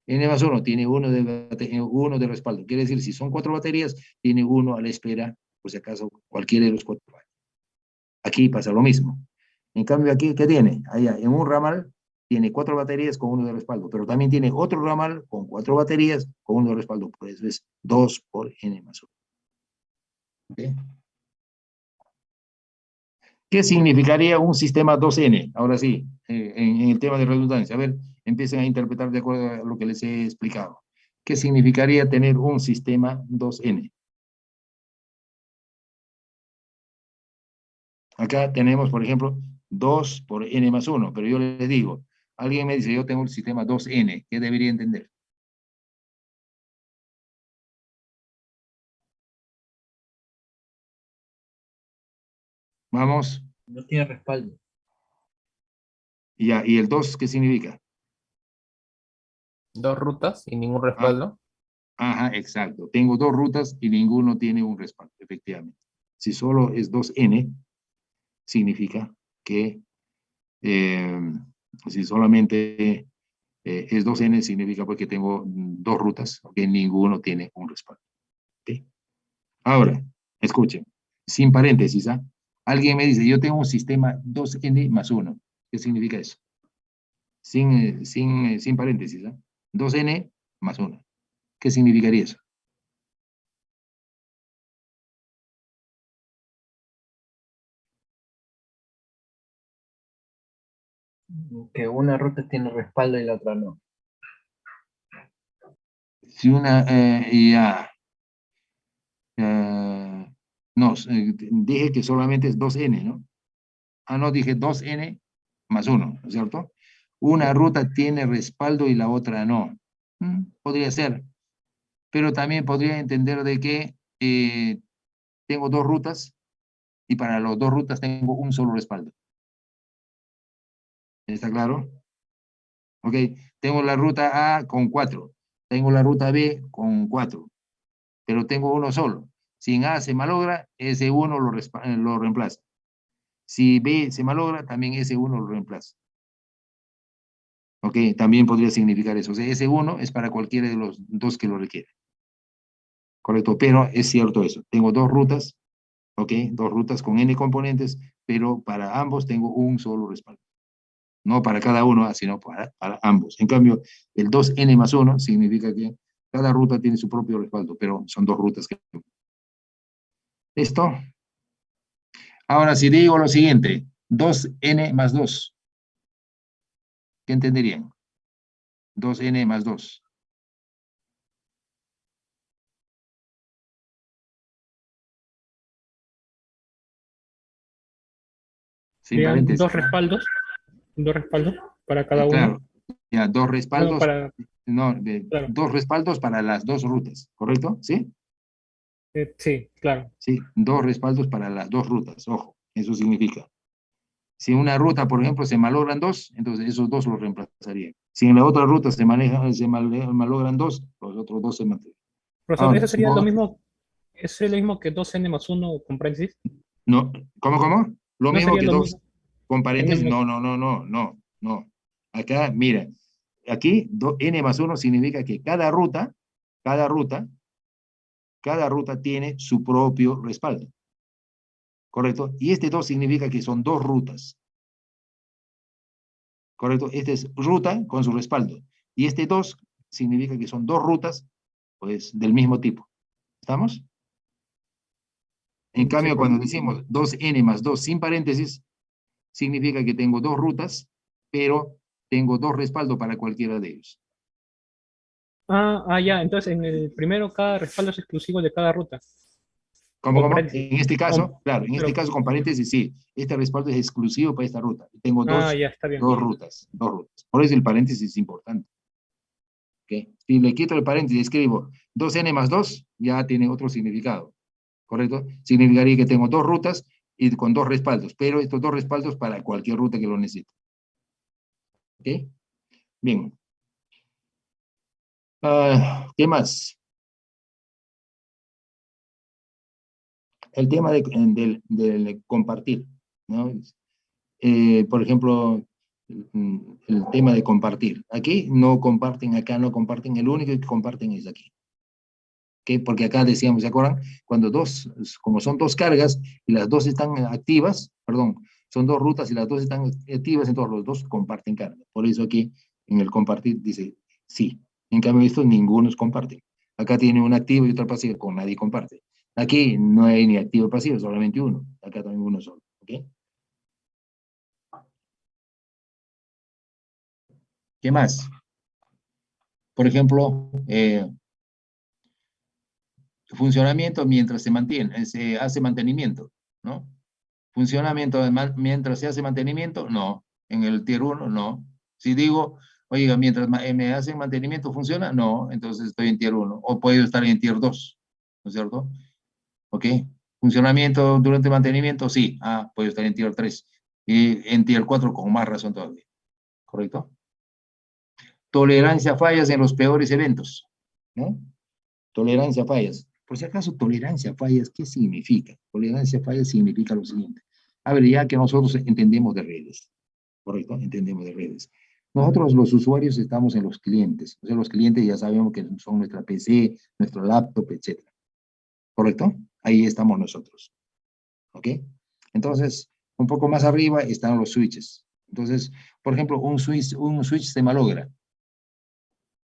Speaker 2: N+1 tiene uno de respaldo. Quiere decir, si son 4 baterías, tiene 1 a la espera, por si acaso cualquiera de los 4 falla. Aquí pasa lo mismo. En cambio, aquí, ¿qué tiene? Allá, en un ramal, tiene 4 baterías con 1 de respaldo, pero también tiene otro ramal con 4 baterías con 1 de respaldo. Pues es 2 por N+1. ¿Ok? ¿Qué significaría un sistema 2N? Ahora sí, en el tema de redundancia. A ver, empiecen a interpretar de acuerdo a lo que les he explicado. ¿Qué significaría tener un sistema 2N? Acá tenemos, por ejemplo, 2 por N+1, pero yo les digo, alguien me dice, yo tengo el sistema 2N, ¿qué debería entender? Vamos,
Speaker 4: No tiene respaldo.
Speaker 2: ya, ¿y el 2 qué significa?
Speaker 4: Dos rutas y ningún
Speaker 2: Ah,
Speaker 4: respaldo.
Speaker 2: ajá, exacto. Tengo 2 rutas y ninguno tiene un respaldo, efectivamente. Si solo es 2N, significa que eh, si solamente es 2N, significa pues que tengo 2 rutas, que ninguno tiene un respaldo. ¿Okay? Ahora, escuchen, sin paréntesis, ¿ah? Alguien me dice, yo tengo un sistema 2N+1. ¿Qué significa eso? Sin paréntesis, ¿ah? 2N+1. ¿Qué significaría eso?
Speaker 4: Que una ruta tiene respaldo y la otra no.
Speaker 2: Si una, ya, no, dije que solamente es 2N, ¿no? Ah, no, dije 2N+1, ¿no es cierto? Una ruta tiene respaldo y la otra no. Podría ser, pero también podría entender de que tengo 2 rutas y para las 2 rutas tengo un solo respaldo. ¿Está claro? Ok, tengo la ruta A con 4, tengo la ruta B con 4, pero tengo uno solo. Si en A se malogra, ese uno lo reemplaza. Si B se malogra, también S1 lo reemplaza. ¿Ok? También podría significar eso. O sea, S1 es para cualquiera de los dos que lo requiere. Correcto, pero es cierto eso. Tengo dos rutas, ¿ok? Dos rutas con N componentes, pero para ambos tengo un solo respaldo. No para cada uno, sino para ambos. En cambio, el 2N más 1 significa que cada ruta tiene su propio respaldo, pero son dos rutas que... ¿Listo? Ahora, si digo lo siguiente, 2N más 2, ¿qué entenderían? 2N más 2. Sin
Speaker 1: Serían
Speaker 2: paréntesis, ¿no?
Speaker 1: dos respaldos para cada uno.
Speaker 2: Claro, ya, dos
Speaker 1: No,
Speaker 2: respaldos,
Speaker 1: para,
Speaker 2: no,
Speaker 1: claro,
Speaker 2: dos respaldos para las dos rutas, ¿correcto? ¿Sí?
Speaker 1: sí, claro.
Speaker 2: Sí, dos respaldos para las dos rutas, ojo, eso significa. Si una ruta, por ejemplo, se malogran dos, entonces esos dos los reemplazarían. Si en la otra ruta malogran dos, los otros dos se mantienen.
Speaker 1: Profesor,
Speaker 2: Ahora,
Speaker 1: eso sería lo mismo, ¿eso es lo mismo que 2N más uno con paréntesis?
Speaker 2: no, ¿cómo? Lo
Speaker 1: ¿No
Speaker 2: mismo
Speaker 1: sería
Speaker 2: que
Speaker 1: lo
Speaker 2: dos
Speaker 1: mismo?
Speaker 2: con
Speaker 1: N
Speaker 2: paréntesis,
Speaker 1: más-
Speaker 2: no. Acá, mira, aquí n más 1 significa que cada ruta, cada ruta tiene su propio respaldo, ¿correcto? Y este 2 significa que son dos rutas, ¿correcto? Esta es ruta con su respaldo. Y este 2 significa que son dos rutas, pues, del mismo tipo. ¿Estamos? En
Speaker 1: Sí,
Speaker 2: cambio,
Speaker 1: profe.
Speaker 2: cuando decimos 2N más 2 sin paréntesis, significa que tengo dos rutas, pero tengo dos respaldos para cualquiera de ellos.
Speaker 1: Ya, entonces en el primero cada respaldo es exclusivo de cada ruta, con
Speaker 2: ¿Cómo?
Speaker 1: paréntesis.
Speaker 2: En este
Speaker 1: Con-
Speaker 2: caso, claro, en este
Speaker 1: pero,
Speaker 2: caso con paréntesis, sí, este respaldo es exclusivo para esta ruta. Tengo
Speaker 1: ya, está bien.
Speaker 2: dos rutas, dos rutas. Por eso el paréntesis es importante. ¿Okay? Si le quito el paréntesis y escribo 2N más 2, ya tiene otro significado, ¿correcto? Significaría que tengo dos rutas y con dos respaldos, pero estos dos respaldos para cualquier ruta que lo necesite. ¿Ok? Bien. ¿Qué más? El tema del compartir, ¿no? Por ejemplo, el tema de compartir. Aquí no comparten, acá no comparten, el único que comparten es aquí. ¿Okay? Porque acá decíamos, ¿se acuerdan? Cuando como son dos cargas y las dos están activas, perdón, son dos rutas y las dos están activas, entonces los dos comparten carga. Por eso aquí en el compartir dice sí. En cambio, estos ninguno comparten. Acá tiene un activo y otro pasivo, con nadie comparte. Aquí no hay ni activo ni pasivo, solamente uno. Acá también uno solo. ¿Ok? ¿Qué más? Por ejemplo, funcionamiento mientras se mantiene, se hace mantenimiento, ¿no? Funcionamiento mientras se hace mantenimiento, no. En el tier 1, no. Si digo, oiga, mientras me hacen mantenimiento, ¿funciona? No, entonces estoy en tier 1. O puedo estar en tier 2, ¿no es cierto? ¿Ok? Funcionamiento durante mantenimiento, sí. Puedo estar en tier 3. Y en tier 4 con más razón todavía. ¿Correcto? Tolerancia a fallas en los peores eventos, ¿no? Tolerancia a fallas. Por si acaso, tolerancia a fallas, ¿qué significa? Tolerancia a fallas significa lo siguiente. A ver, ya que nosotros entendemos de redes, ¿correcto? Entendemos de redes. Nosotros los usuarios estamos en los clientes. O sea, los clientes ya sabemos que son nuestra PC, nuestro laptop, etcétera. ¿Correcto? Ahí estamos nosotros. ¿Ok? Entonces, un poco más arriba están los switches. Entonces, por ejemplo, un switch se malogra.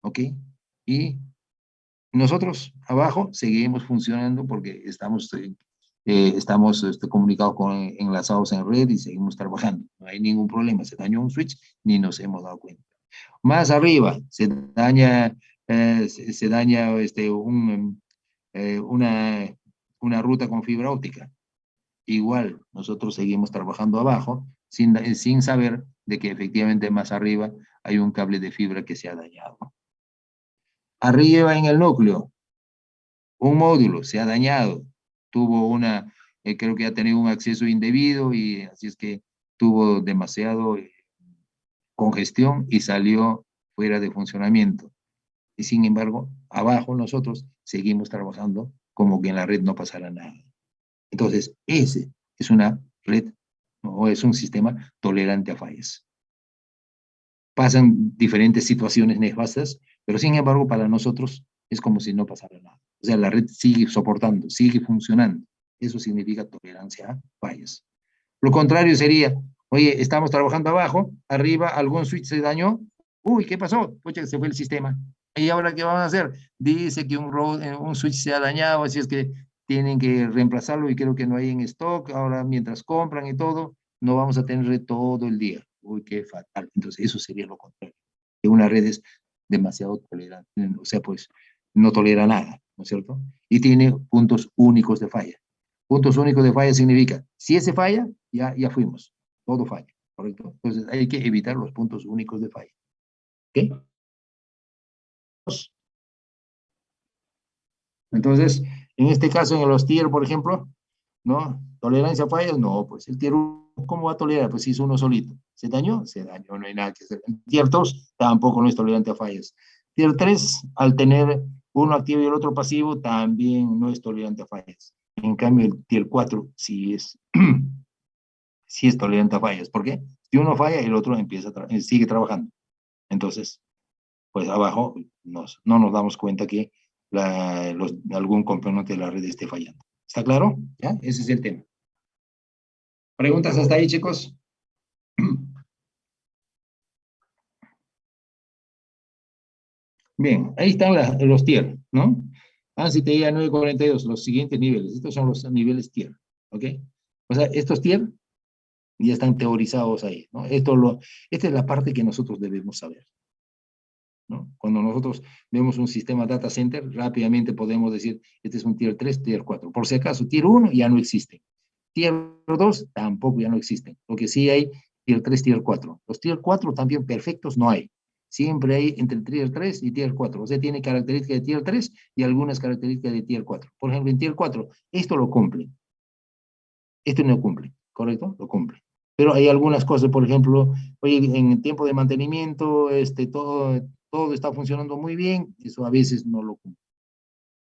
Speaker 2: ¿Ok? Y nosotros abajo seguimos funcionando porque estamos comunicados enlazados en red y seguimos trabajando. No hay ningún problema. Se dañó un switch ni nos hemos dado cuenta. Más arriba se daña una ruta con fibra óptica. Igual, nosotros seguimos trabajando abajo sin saber de que efectivamente más arriba hay un cable de fibra que se ha dañado. Arriba en el núcleo, un módulo se ha dañado, creo que ha tenido un acceso indebido y así es que tuvo demasiado congestión y salió fuera de funcionamiento. Y sin embargo, abajo nosotros seguimos trabajando como que en la red no pasara nada. Entonces, ese es una red ¿no? Es un sistema tolerante a fallas. Pasan diferentes situaciones nefastas, pero sin embargo para nosotros es como si no pasara nada. O sea, la red sigue soportando, sigue funcionando. Eso significa tolerancia a fallas. Lo contrario sería, oye, estamos trabajando abajo, arriba algún switch se dañó, uy, ¿qué pasó? Pucha, se fue el sistema. ¿Y ahora qué van a hacer? Dice que un switch se ha dañado, así es que tienen que reemplazarlo y creo que no hay en stock. Ahora, mientras compran y todo, no vamos a tener red todo el día. Uy, qué fatal. Entonces, eso sería lo contrario. Que una red es demasiado tolerante, o sea, pues no tolera nada, ¿no es cierto? Y tiene puntos únicos de falla. Puntos únicos de falla significa, si ese falla, ya fuimos, todo falla, ¿correcto? Entonces hay que evitar los puntos únicos de falla. ¿Ok? Entonces, en este caso, en los tier, por ejemplo, ¿no? ¿Tolerancia a fallas? No, pues el tier 1, ¿cómo va a tolerar? Pues hizo uno solito. ¿Se dañó? Se dañó, no hay nada que hacer. El tier 2 tampoco no es tolerante a fallas. Tier 3, al tener uno activo y el otro pasivo, también no es tolerante a fallas. En cambio, el tier 4 sí es, sí es tolerante a fallas. ¿Por qué? Si uno falla, el otro sigue trabajando. Entonces, pues abajo no nos damos cuenta que algún componente de la red esté fallando. ¿Está claro? ¿Ya? Ese es el tema. ¿Preguntas hasta ahí, chicos? Bien, ahí están los tier, ¿no? ANSI TI 942, los siguientes niveles. Estos son los niveles tier, ¿ok? O sea, estos tier ya están teorizados ahí, ¿no? Esta es la parte que nosotros debemos saber, ¿no? Cuando nosotros vemos un sistema data center, rápidamente podemos decir, este es un tier 3, tier 4. Por si acaso, tier 1 ya no existe. Tier 2 tampoco ya no existen. Lo que sí hay, tier 3, tier 4. Los tier 4 también perfectos no hay. Siempre hay entre tier 3 y tier 4. O sea, tiene características de tier 3 y algunas características de tier 4. Por ejemplo, en tier 4, esto lo cumple. Esto no cumple, ¿correcto? Lo cumple. Pero hay algunas cosas, por ejemplo, oye, en el tiempo de mantenimiento, todo está funcionando muy bien, eso a veces no lo cumple,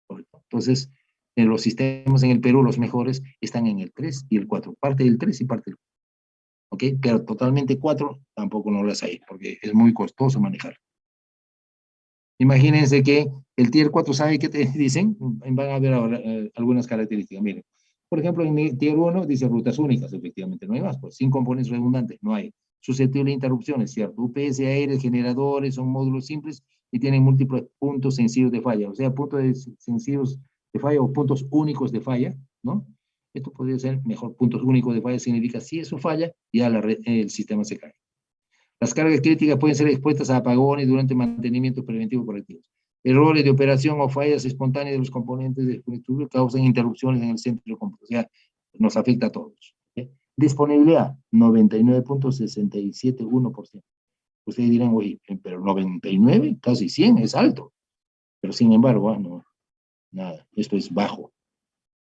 Speaker 2: ¿correcto? Entonces, en los sistemas en el Perú, los mejores están en el 3 y el 4, parte del 3 y parte del 4, ¿ok? Pero totalmente 4 tampoco no las hay, porque es muy costoso manejar. Imagínense que el tier 4 sabe qué te dicen, van a ver ahora algunas características, miren. Por ejemplo, en el tier 1 dice rutas únicas, efectivamente, no hay más, pues sin componentes redundantes, no hay. Susceptible de interrupciones, ¿cierto? UPS, aéreos, generadores, son módulos simples y tienen múltiples puntos sencillos de falla, o sea, sencillos de falla o puntos únicos de falla, ¿no? Esto podría ser mejor, puntos únicos de falla significa si eso falla, ya el sistema se cae. Las cargas críticas pueden ser expuestas a apagones durante mantenimiento preventivo correctivo. Errores de operación o fallas espontáneas de los componentes de infraestructura causan interrupciones en el centro de cómputo. O sea, nos afecta a todos. ¿Sí? Disponibilidad, 99.671%. Ustedes dirán, oye, pero 99, casi 100, es alto. Pero sin embargo, no, nada, esto es bajo,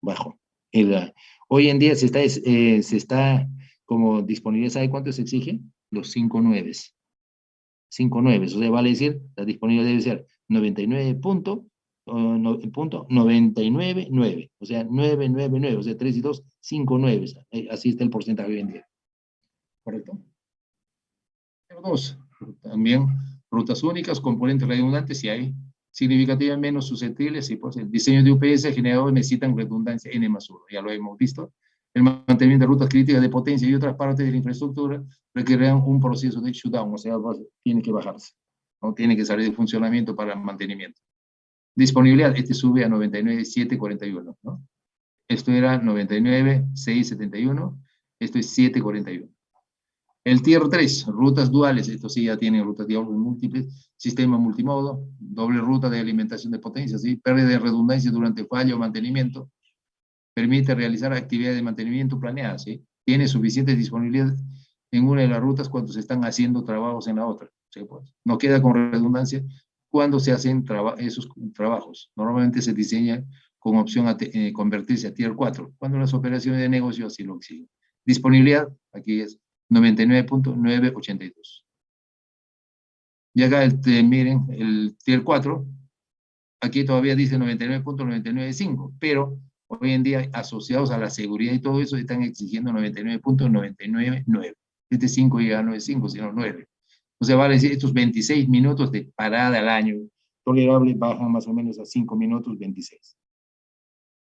Speaker 2: bajo. Hoy en día se está como disponibilidad, ¿sabe cuánto se exige? Los 5 nueves. 5 nueves, o sea, vale decir, la disponibilidad debe ser 99.999, o sea, 999, o sea, 3 y 2, 5 nueves, así está el porcentaje hoy en día. ¿Correcto? Número 2, también rutas únicas, componentes redundantes, si hay significativamente menos susceptibles, y pues el diseño de UPS generadores necesitan redundancia N más 1, ya lo hemos visto. El mantenimiento de rutas críticas de potencia y otras partes de la infraestructura requerirán un proceso de shutdown, o sea, tiene que bajarse, ¿no? Tiene que salir de funcionamiento para el mantenimiento. Disponibilidad, este sube a 99.741, ¿no? Esto era 99.671, esto es 741. El tier 3, rutas duales, esto sí ya tiene rutas diálogo múltiples, sistema multimodo, doble ruta de alimentación de potencia, ¿sí? Pérdida de redundancia durante fallo o mantenimiento, permite realizar actividades de mantenimiento planeadas, ¿sí? Tiene suficiente disponibilidad en una de las rutas cuando se están haciendo trabajos en la otra, ¿sí? Pues, no queda con redundancia cuando se hacen esos trabajos. Normalmente se diseña con opción a convertirse a tier 4, cuando las operaciones de negocio así lo exigen. Disponibilidad, aquí es 99.982. Y acá, miren, el tier 4, aquí todavía dice 99.995, pero hoy en día asociados a la seguridad y todo eso están exigiendo 99.999. Este 5 ya no es 5, sino 9. O sea, vale decir, estos 26 minutos de parada al año tolerable bajan más o menos a 5 minutos 26.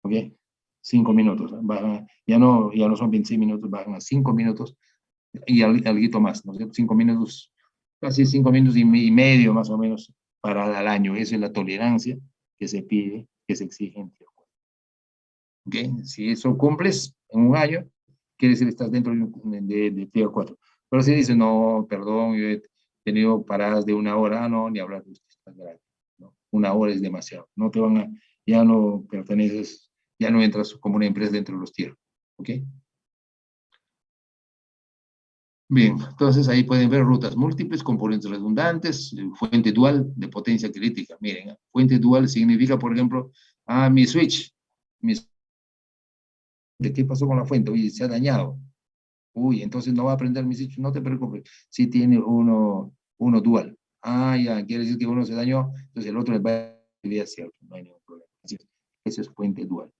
Speaker 2: ¿Ok? 5 minutos. Bajan, ya no son 26 minutos, bajan a 5 minutos y algo más, ¿no es cierto? 5 minutos, casi 5 minutos y medio más o menos parada al año. Esa es la tolerancia que se pide, que se exige en Tier 4. ¿Ok? Si eso cumples en un año, quiere decir que estás dentro de Tier 4. Pero si dices, no, perdón, yo he tenido paradas de 1 hora, no, ni hablar de esto, está grave, ¿no? 1 hora es demasiado. No te van a, ya no perteneces, ya no entras como una empresa dentro de los Tier. ¿Ok? Bien, entonces ahí pueden ver rutas múltiples, componentes redundantes, fuente dual de potencia crítica. Miren, fuente dual significa, por ejemplo, mi switch. ¿De qué pasó con la fuente? Oye, se ha dañado. Uy, entonces no va a prender mi switch. No te preocupes, sí tiene uno dual. Ya, quiere decir que uno se dañó, entonces el otro va a ir cierto, no hay ningún problema. Así es. Eso es fuente dual.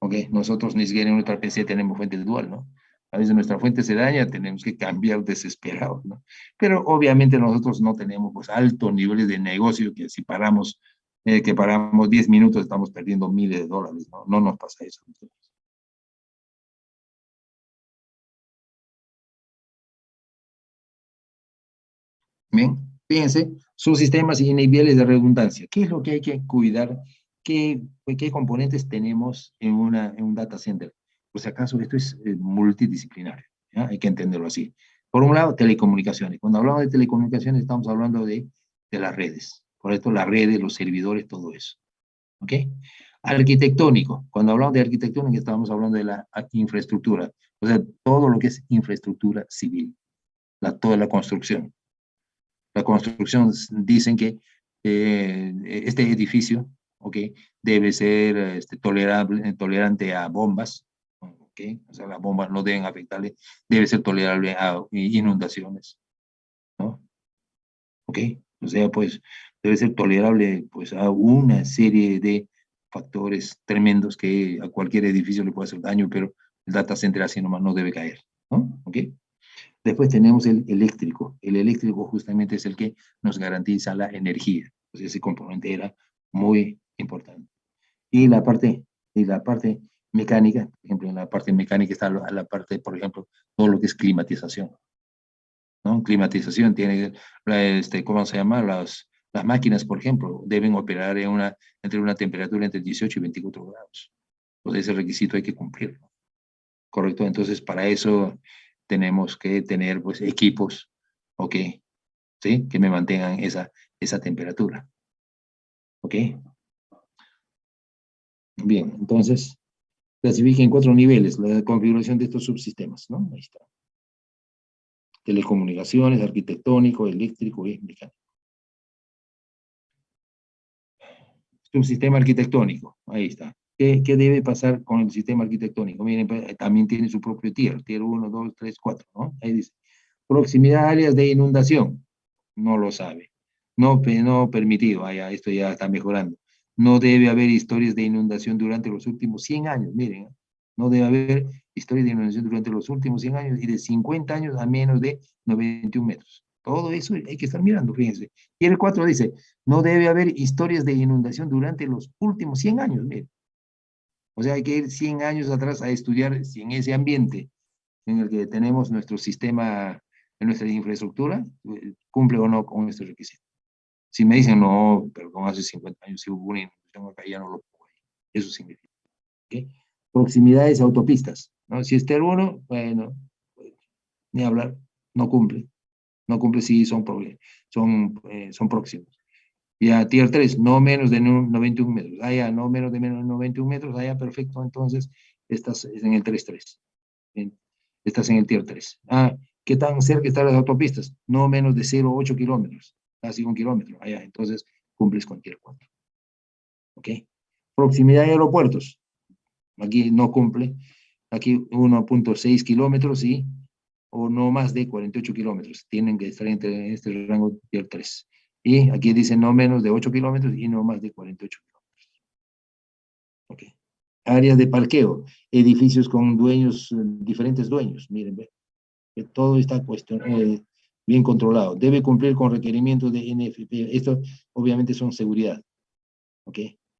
Speaker 2: ¿Ok? Nosotros ni siquiera en nuestra PC tenemos fuente dual, ¿no? A veces nuestra fuente se daña, tenemos que cambiar desesperados, ¿no? Pero obviamente nosotros no tenemos pues altos niveles de negocio que si paramos, que paramos 10 minutos estamos perdiendo miles de dólares, ¿no? No nos pasa eso. Bien, fíjense, sus sistemas y niveles de redundancia. ¿Qué es lo que hay que cuidar? ¿Qué componentes tenemos en un data center? Por si acaso, esto es multidisciplinario, ¿ya? Hay que entenderlo así. Por un lado, telecomunicaciones. Cuando hablamos de telecomunicaciones, estamos hablando de las redes. Por esto, las redes, los servidores, todo eso. ¿Ok? Arquitectónico. Cuando hablamos de arquitectónico, estamos hablando de la infraestructura. O sea, todo lo que es infraestructura civil, toda la construcción. La construcción dicen que este edificio, ¿ok? Debe ser tolerante a bombas, ¿ok? O sea, las bombas no deben afectarle, debe ser tolerable a inundaciones, ¿no? ¿Ok? O sea, pues debe ser tolerable pues, a una serie de factores tremendos que a cualquier edificio le puede hacer daño, pero el data center así nomás no debe caer, ¿no? ¿Ok? Después tenemos el eléctrico. El eléctrico justamente es el que nos garantiza la energía. Pues ese componente era muy importante. Y la parte mecánica, por ejemplo, en la parte mecánica está la parte, por ejemplo, todo lo que es climatización, ¿no? Climatización tiene, ¿cómo se llama? Las máquinas, por ejemplo, deben operar entre una temperatura entre 18 y 24 grados. Pues ese requisito hay que cumplirlo. ¿Correcto? Entonces, para eso tenemos que tener pues, equipos, ¿ok? ¿Sí? Que me mantengan esa temperatura, ¿ok? Bien, entonces, clasifica en 4 niveles la configuración de estos subsistemas, ¿no? Ahí está. Telecomunicaciones, arquitectónico, eléctrico y mecánico. Subsistema arquitectónico, ahí está. ¿Qué debe pasar con el sistema arquitectónico? Miren, también tiene su propio tier 1, 2, 3, 4, ¿no? Ahí dice. Proximidad a áreas de inundación, no lo sabe. No permitido, esto ya está mejorando. No debe haber historias de inundación durante los últimos 100 años, miren. No debe haber historias de inundación durante los últimos 100 años y de 50 años a menos de 91 metros. Todo eso hay que estar mirando, fíjense. Y el 4 dice, no debe haber historias de inundación durante los últimos 100 años, miren. O sea, hay que ir 100 años atrás a estudiar si en ese ambiente en el que tenemos nuestro sistema, en nuestra infraestructura, cumple o no con este requisito. Si me dicen, no, perdón, hace 50 años si hubo una inundación acá, ya no lo pongo ahí. Eso significa. ¿Okay? Proximidades a autopistas, ¿no? Si es Tier 1, bueno, ni hablar, no cumple. No cumple si son próximos. Y a Tier 3, no menos de 91 metros. No menos de 91 metros, perfecto. Entonces, estás en el 3-3. Estás en el Tier 3. ¿Qué tan cerca están las autopistas? No menos de 0,8 kilómetros, casi 1 kilómetro. Entonces cumples con Tier 4. ¿Ok? Proximidad de aeropuertos. Aquí no cumple. Aquí 1,6 kilómetros, ¿sí? O no más de 48 kilómetros. Tienen que estar en este rango Tier 3. Y aquí dice no menos de 8 kilómetros y no más de 48 kilómetros. ¿Ok? Áreas de parqueo, edificios con dueños, diferentes dueños, miren, ve, que todo está bien controlado. Debe cumplir con requerimientos de NFP. Esto obviamente son seguridad, ¿ok?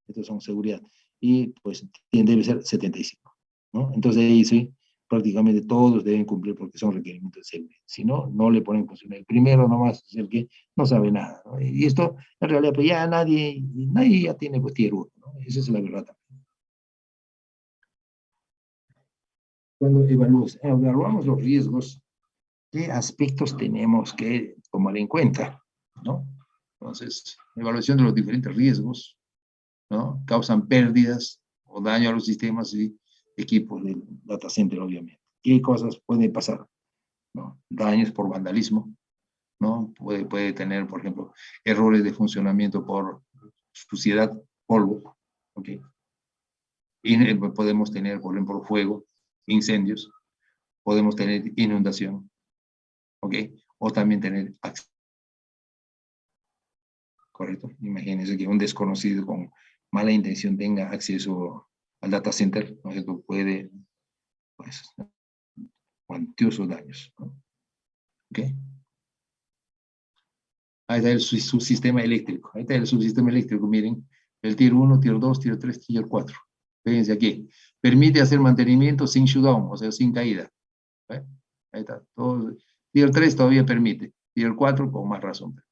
Speaker 2: Estos son seguridad. Y pues debe ser 75, ¿no? Entonces ahí sí, prácticamente todos deben cumplir porque son requerimientos de seguridad. Si no, no le ponen función. El primero nomás es el que no sabe nada, ¿no? Y esto, en realidad, pues ya nadie ya tiene pues, tier 1, ¿no? Esa es la verdad también. Cuando evaluamos los riesgos, ¿qué aspectos tenemos que tomar en cuenta? ¿No? Entonces, evaluación de los diferentes riesgos, ¿no? Causan pérdidas o daño a los sistemas y equipos del data center, obviamente. ¿Qué cosas pueden pasar? ¿No? Daños por vandalismo, ¿no? Puede tener, por ejemplo, errores de funcionamiento por suciedad, polvo, ¿ok? Y podemos tener, por ejemplo, fuego, incendios, podemos tener inundación, ¿ok? O también tener accidentes, ¿correcto? Imagínense que un desconocido con mala intención tenga acceso al data center, ¿no? Esto puede, pues, cuantiosos daños, ¿no? ¿Ok? Ahí está el subsistema eléctrico. Ahí está el subsistema eléctrico, miren. El tier 1, tier 2, tier 3, tier 4. Fíjense aquí. Permite hacer mantenimiento sin shutdown, o sea, sin caída. ¿Eh? Ahí está. Todo. Tier 3 todavía permite. Tier 4 con más razón.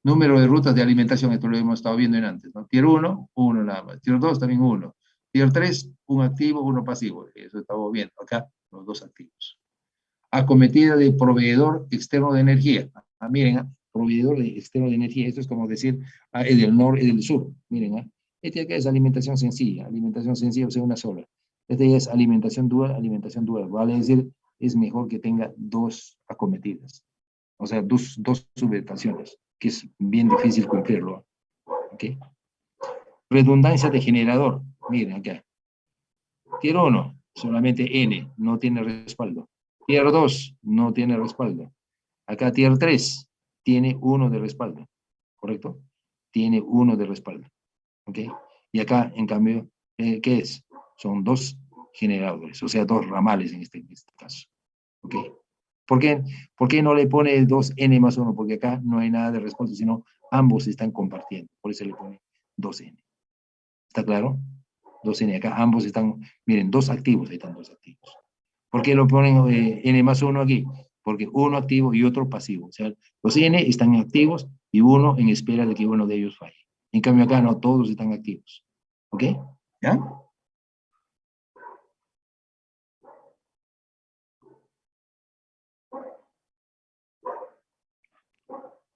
Speaker 2: Número de rutas de alimentación, esto lo hemos estado viendo en antes, ¿no? Tier 1, 1 nada más. Tier 2 también 1. Tier 3, un activo, uno pasivo. Eso estamos viendo acá, los dos activos. Acometida de proveedor externo de energía. Miren, proveedor externo de energía. Esto es como decir, es del norte y del sur. Miren, este acá es alimentación sencilla, o sea, una sola. Este ya es alimentación dual. Vale decir, es mejor que tenga dos acometidas. O sea, dos subestaciones, que es bien difícil cumplirlo. ¿Ok? Redundancia de generador. Miren acá. Tier 1, solamente N, no tiene respaldo. Tier 2, no tiene respaldo. Acá Tier 3, tiene 1 de respaldo. ¿Correcto? Tiene 1 de respaldo. ¿Ok? Y acá, en cambio, ¿qué es? Son 2 generadores, o sea, 2 ramales en este caso. ¿Ok? ¿Por qué no le pone 2N más 1? Porque acá no hay nada de respaldo, sino ambos están compartiendo. Por eso le pone 2N. ¿Está claro? 2N acá, ambos están, miren, 2 activos, ahí están 2 activos. ¿Por qué lo ponen N más 1 aquí? Porque uno activo y otro pasivo. O sea, los N están activos y uno en espera de que uno de ellos falle. En cambio acá no, todos están activos. ¿Ok? ¿Ya?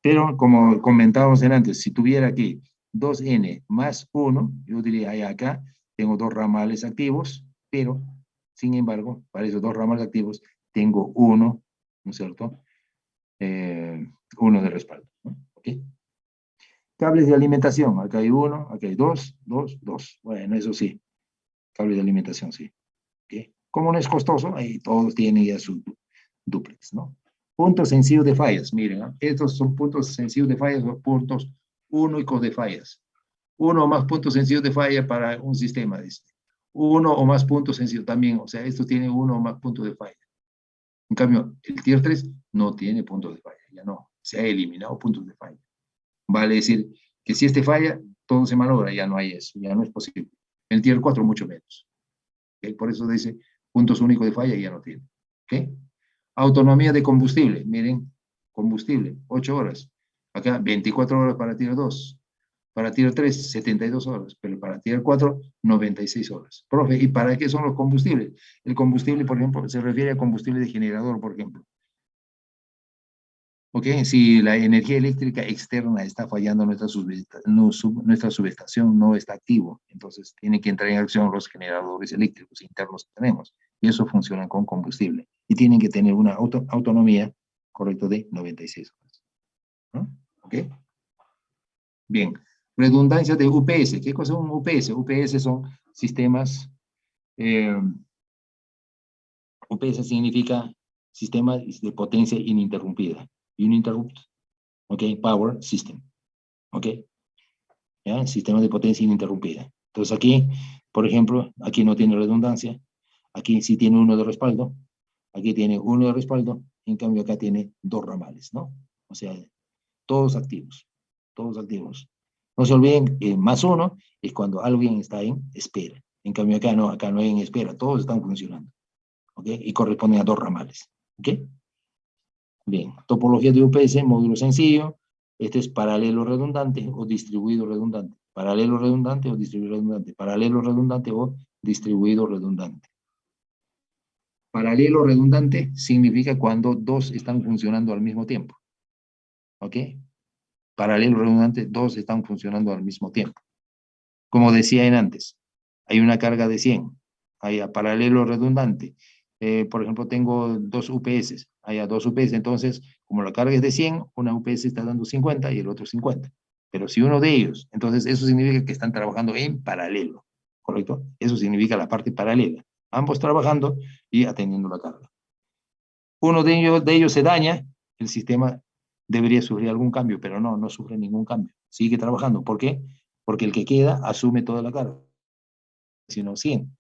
Speaker 2: Pero como comentábamos antes, si tuviera aquí 2N más 1, yo diría, ahí acá tengo 2 ramales activos, pero, sin embargo, para esos 2 ramales activos, tengo uno, ¿no es cierto? Uno de respaldo, ¿no? ¿Ok? Cables de alimentación, acá hay 1, acá hay 2, 2, 2. Bueno, eso sí, cables de alimentación, sí. ¿Ok? Como no es costoso, ahí todos tienen ya su duplex, ¿no? Puntos sencillos de fallas, miren, ¿no? Estos son puntos sencillos de fallas o puntos únicos de fallas. Uno o más puntos sencillos de falla para un sistema, dice. Uno o más puntos sencillos también, o sea, esto tiene uno o más puntos de falla. En cambio, el tier 3 no tiene puntos de falla, ya no, se ha eliminado puntos de falla. Vale decir que si este falla, todo se malogra, ya no hay eso, ya no es posible. El tier 4 mucho menos. ¿Okay? Por eso dice puntos únicos de falla ya no tiene. ¿Okay? Autonomía de combustible, miren, combustible, 8 horas. Acá 24 horas para tier 2. Para tier 3, 72 horas, pero para tier 4, 96 horas. Profe, ¿y para qué son los combustibles? El combustible, por ejemplo, se refiere a combustible de generador, por ejemplo. ¿Ok? Si la energía eléctrica externa está fallando, nuestra subestación no está activo, entonces tiene que entrar en acción los generadores eléctricos internos que tenemos, y eso funciona con combustible, y tienen que tener una autonomía, correcto, de 96 horas. ¿No? ¿Ok? Bien. Redundancia de UPS. ¿Qué cosa es un UPS? UPS son sistemas, UPS significa sistema de potencia ininterrumpida. Uninterrupt, ¿ok? Power System, ¿ok? ¿Ya? Sistema de potencia ininterrumpida. Entonces aquí Por ejemplo, aquí no tiene redundancia, aquí sí tiene uno de respaldo, aquí tiene uno de respaldo, en cambio acá tiene dos ramales, ¿no? O sea, todos activos, todos activos. No se olviden que más uno es cuando alguien está en espera. En cambio acá no hay en espera, todos están funcionando, ¿ok? Y corresponden a dos ramales, ¿ok? Bien, topología de UPS, módulo sencillo. Este es paralelo redundante o distribuido redundante. Paralelo redundante o distribuido redundante. Paralelo redundante o distribuido redundante. Paralelo redundante significa cuando dos están funcionando al mismo tiempo. ¿Ok? Paralelo redundante, dos están funcionando al mismo tiempo. Como decía en antes, hay una carga de 100. Hay a paralelo redundante. Por ejemplo, tengo dos UPS. Hay a dos UPS, entonces, como la carga es de 100, una UPS está dando 50 y el otro 50. Pero si uno de ellos, entonces eso significa que están trabajando en paralelo, ¿correcto? Eso significa la parte paralela. Ambos trabajando y atendiendo la carga. Uno de ellos se daña, el sistema debería sufrir algún cambio, pero no sufre ningún cambio. Sigue trabajando. ¿Por qué? Porque el que queda asume toda la carga, sino 100.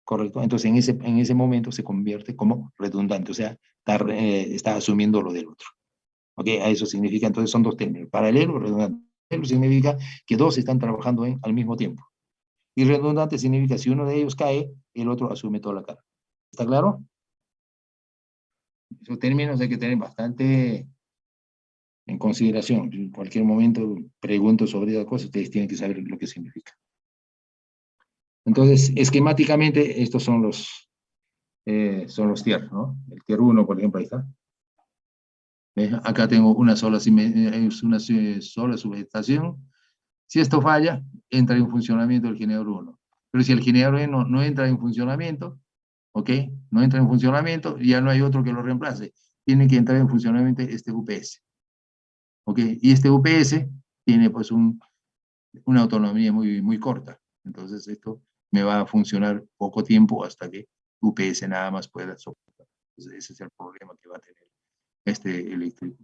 Speaker 2: ¿Correcto? Entonces en ese momento se convierte como redundante, o sea, está asumiendo lo del otro. ¿Ok? A eso significa, entonces son dos términos, paralelo, redundante. Paralelo significa que dos están trabajando al mismo tiempo. Y redundante significa si uno de ellos cae, el otro asume toda la carga. ¿Está claro? Esos términos hay que tener bastante en consideración. En cualquier momento pregunto sobre esa cosa, ustedes tienen que saber lo que significa. Entonces, esquemáticamente, estos son los tier, ¿no? El tier 1, por ejemplo, ahí está. Acá tengo una sola subestación. Si esto falla, entra en funcionamiento el generador 1. Pero si el generador 1 no entra en funcionamiento, ¿ok? No entra en funcionamiento, ya no hay otro que lo reemplace. Tiene que entrar en funcionamiento este UPS. ¿Ok? Y este UPS tiene pues una autonomía muy corta. Entonces esto me va a funcionar poco tiempo hasta que UPS nada más pueda soportar. Entonces ese es el problema que va a tener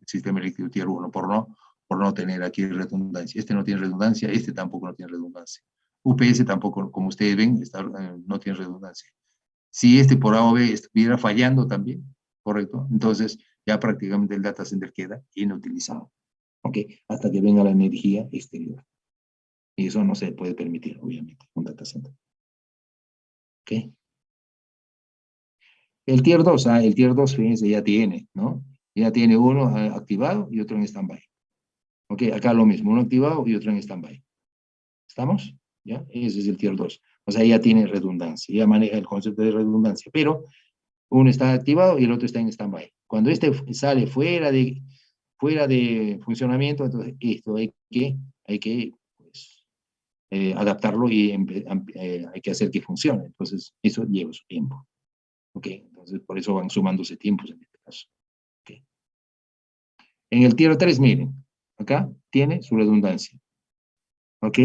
Speaker 2: sistema eléctrico tier 1 por no tener aquí redundancia. Este no tiene redundancia, este tampoco no tiene redundancia. UPS tampoco, como ustedes ven, no tiene redundancia. Si este por A o B estuviera fallando también, ¿correcto? Entonces ya prácticamente el data center queda inutilizado. ¿Ok? Hasta que venga la energía exterior. Y eso no se puede permitir, obviamente, un data center. ¿Ok? El tier 2, el tier 2, fíjense, ya tiene, ¿no? Ya tiene uno activado y otro en stand-by. ¿Ok? Acá lo mismo, uno activado y otro en stand-by. ¿Estamos? ¿Ya? Ese es el tier 2. O sea, ya tiene redundancia, ya maneja el concepto de redundancia, pero uno está activado y el otro está en stand-by. Cuando este sale fuera de funcionamiento, entonces esto hay que pues, adaptarlo y hay que hacer que funcione. Entonces, eso lleva su tiempo. ¿Ok? Entonces, por eso van sumándose tiempos en este caso. ¿Ok? En el tier 3, miren, acá tiene su redundancia. ¿Ok?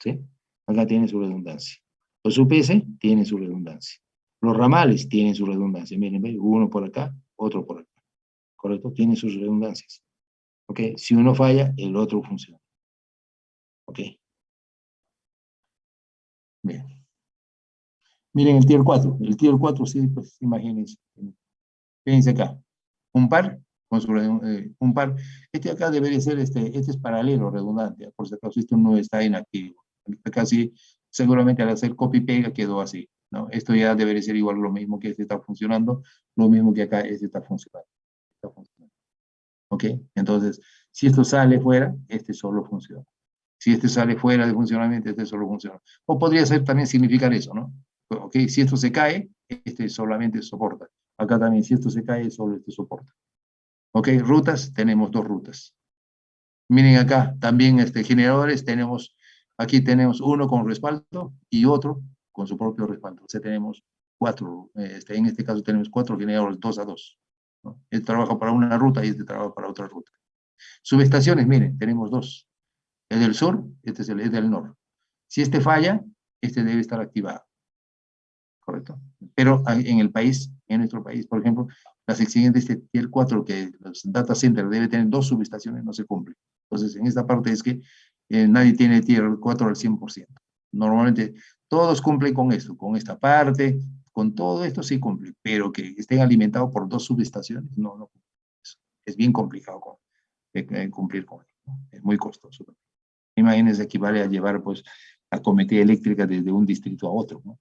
Speaker 2: ¿Sí? Acá tiene su redundancia. Los UPS tienen su redundancia. Los ramales tienen su redundancia. Miren, ¿ve? Uno por acá, otro por acá. ¿Correcto? Tienen sus redundancias. ¿Ok? Si uno falla, el otro funciona. ¿Ok? Bien. Miren el tier 4. El tier 4, sí, pues imagínense. Fíjense acá. Un par, con su, un par. Este acá debería ser, este es paralelo, redundante. Por si acaso, esto no está inactivo. Acá sí, seguramente al hacer copy pega quedó así, ¿no? Esto ya debería ser igual lo mismo que este está funcionando, lo mismo que acá este está funcionando. ¿Ok? Entonces, si esto sale fuera, este solo funciona. Si este sale fuera de funcionamiento, este solo funciona. O podría ser también significar eso, ¿no? ¿Ok? Si esto se cae, este solamente soporta. Acá también, si esto se cae, solo este soporta. ¿Ok? Rutas, tenemos dos rutas. Miren acá, también generadores, aquí tenemos uno con respaldo y otro con su propio respaldo. O sea, tenemos cuatro, en este caso tenemos 4 generadores 2 a 2. ¿No? Este trabaja para una ruta y este trabaja para otra ruta. Subestaciones, miren, tenemos dos. El del sur, este es el del norte. Si este falla, este debe estar activado. ¿Correcto? Pero en el país, en nuestro país, por ejemplo, las exigencias de este tier 4, que los data centers debe tener 2 subestaciones, no se cumplen. Entonces, en esta parte es que nadie tiene tier 4 al 100%. Normalmente todos cumplen con esto, con esta parte, con todo esto sí cumplen, pero que estén alimentados por 2 subestaciones, no. Es bien complicado cumplir con esto, ¿no? Es muy costoso. Imagínense, equivale a llevar pues la cometida eléctrica desde un distrito a otro, ¿no?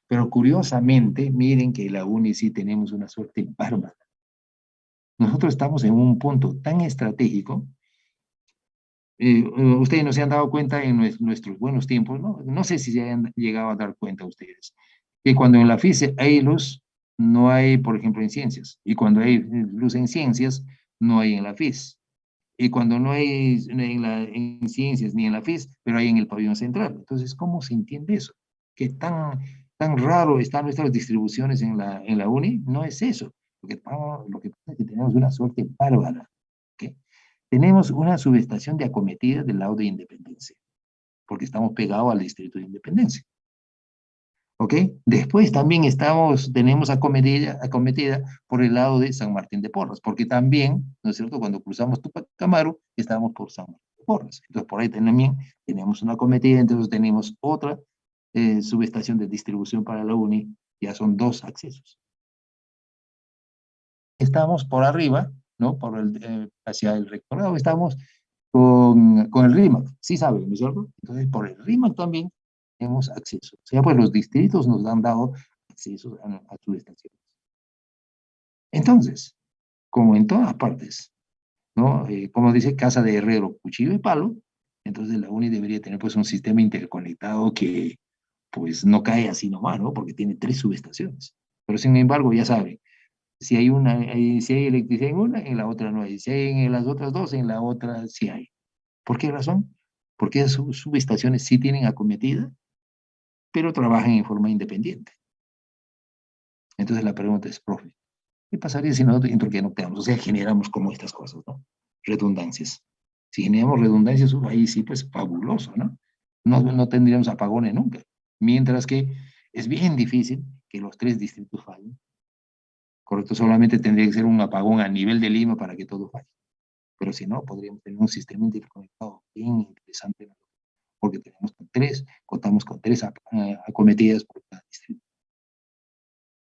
Speaker 2: Pero curiosamente, miren que la UNI sí tenemos una suerte bárbara. Nosotros estamos en un punto tan estratégico. Ustedes no se han dado cuenta en nuestros buenos tiempos, ¿no? No sé si se han llegado a dar cuenta ustedes, que cuando en la FIS hay luz, no hay, por ejemplo, en ciencias. Y cuando hay luz en ciencias, no hay en la FIS. Y cuando no hay en ciencias ni en la FIS, pero hay en el pabellón central. Entonces, ¿cómo se entiende eso? Que tan raro están nuestras distribuciones en la UNI, no es eso. Lo que pasa es que tenemos una suerte bárbara. ¿Okay? Tenemos una subestación de acometida del lado de Independencia, porque estamos pegados al distrito de Independencia. ¿Ok? Después también tenemos acometida por el lado de San Martín de Porras, porque también, ¿no es cierto?, cuando cruzamos Tupac Amaru, estamos por San Martín de Porras. Entonces, por ahí también tenemos una acometida, entonces tenemos otra subestación de distribución para la UNI, ya son 2 accesos. Estamos por arriba, ¿no?, hacia el rectorado, estamos con el RIMAC, sí saben, ¿no es cierto? Entonces, por el RIMAC también tenemos acceso. O sea, pues los distritos nos han dado acceso a subestaciones. Entonces, como en todas partes, ¿no? Como dice, casa de herrero, cuchillo y palo, entonces la UNI debería tener pues un sistema interconectado que pues no cae así nomás, ¿no? Porque tiene 3 subestaciones. Pero sin embargo, ya saben, si hay electricidad en la otra no hay. Si hay en las otras 2, en la otra sí hay. ¿Por qué razón? Porque esas subestaciones sí tienen acometida, pero trabajan en forma independiente. Entonces la pregunta es, profe, ¿qué pasaría si nosotros interconectamos? O sea, generamos como estas cosas, ¿no? Redundancias. Si generamos redundancias, ahí sí, pues fabuloso, ¿no? No tendríamos apagones nunca. Mientras que es bien difícil que los 3 distritos fallen. Correcto, solamente tendría que ser un apagón a nivel de Lima para que todo falle. Pero si no, podríamos tener un sistema interconectado bien interesante, porque contamos con 3 acometidas por cada distrito.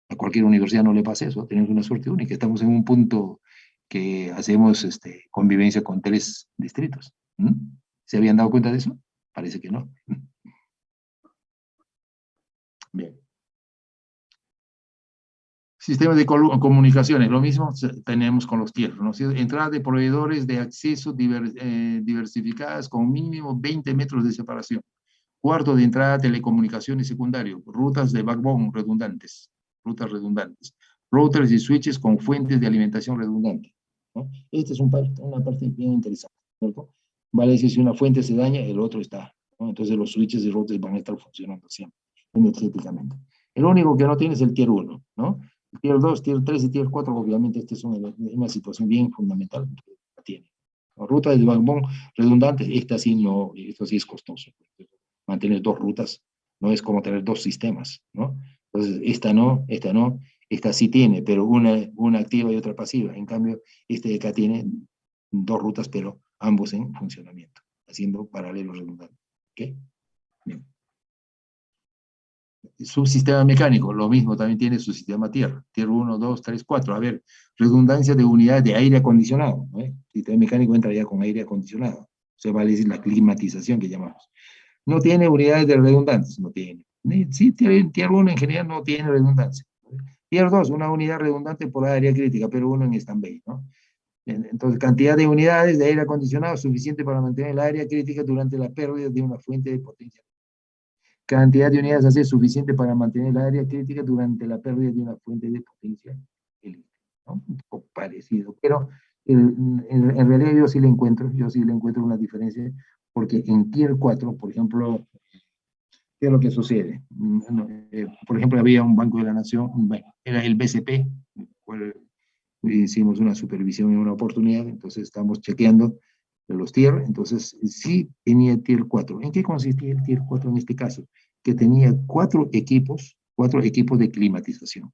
Speaker 2: A cualquier universidad no le pasa eso, tenemos una suerte única, estamos en un punto que hacemos convivencia con 3 distritos. ¿Se habían dado cuenta de eso? Parece que no. Bien. Sistemas de comunicaciones, lo mismo tenemos con los tierras, ¿no? Entrada de proveedores de acceso diversificadas con mínimo 20 metros de separación. Cuarto de entrada, telecomunicaciones secundario, rutas de backbone redundantes, rutas redundantes, routers y switches con fuentes de alimentación redundante, ¿no? Esta es una parte bien interesante, ¿cierto? Vale decir, si una fuente se daña, el otro está, ¿no? Entonces los switches y routers van a estar funcionando siempre, energéticamente. El único que no tiene es el tier 1, ¿no? El tier 2, tier 3 y tier 4, obviamente, esta es una situación bien fundamental que la tiene. La ruta de backbone redundante, esta sí no, esto sí es costoso. Mantener 2 rutas no es como tener 2 sistemas, ¿no? Entonces, esta sí tiene, pero una activa y otra pasiva. En cambio, este de acá tiene 2 rutas, pero ambos en funcionamiento, haciendo paralelos redundantes. ¿Ok? Bien. Subsistema mecánico, lo mismo, también tiene su sistema tierra. Tierra 1, 2, 3, 4. A ver, redundancia de unidades de aire acondicionado, ¿no? Sistema mecánico entra ya con aire acondicionado. O sea, vale decir la climatización que llamamos. No tiene unidades de redundantes, no tiene. Sí, tier 1 en general no tiene redundancia. Tier 2, una unidad redundante por área crítica, pero uno en stand-by, ¿no? Entonces, cantidad de unidades de aire acondicionado suficiente para mantener el área crítica durante la pérdida de una fuente de potencia. Cantidad de unidades así suficiente para mantener el área crítica durante la pérdida de una fuente de potencia eléctrica, ¿no? Un poco parecido, pero en realidad yo sí le encuentro una diferencia, porque en Tier 4, por ejemplo, ¿qué es lo que sucede? Por ejemplo, había un Banco de la Nación, bueno, era el BCP, hicimos una supervisión en una oportunidad, entonces estamos chequeando los tier, entonces sí tenía tier 4. ¿En qué consistía el tier 4 en este caso? Que tenía 4 equipos de climatización.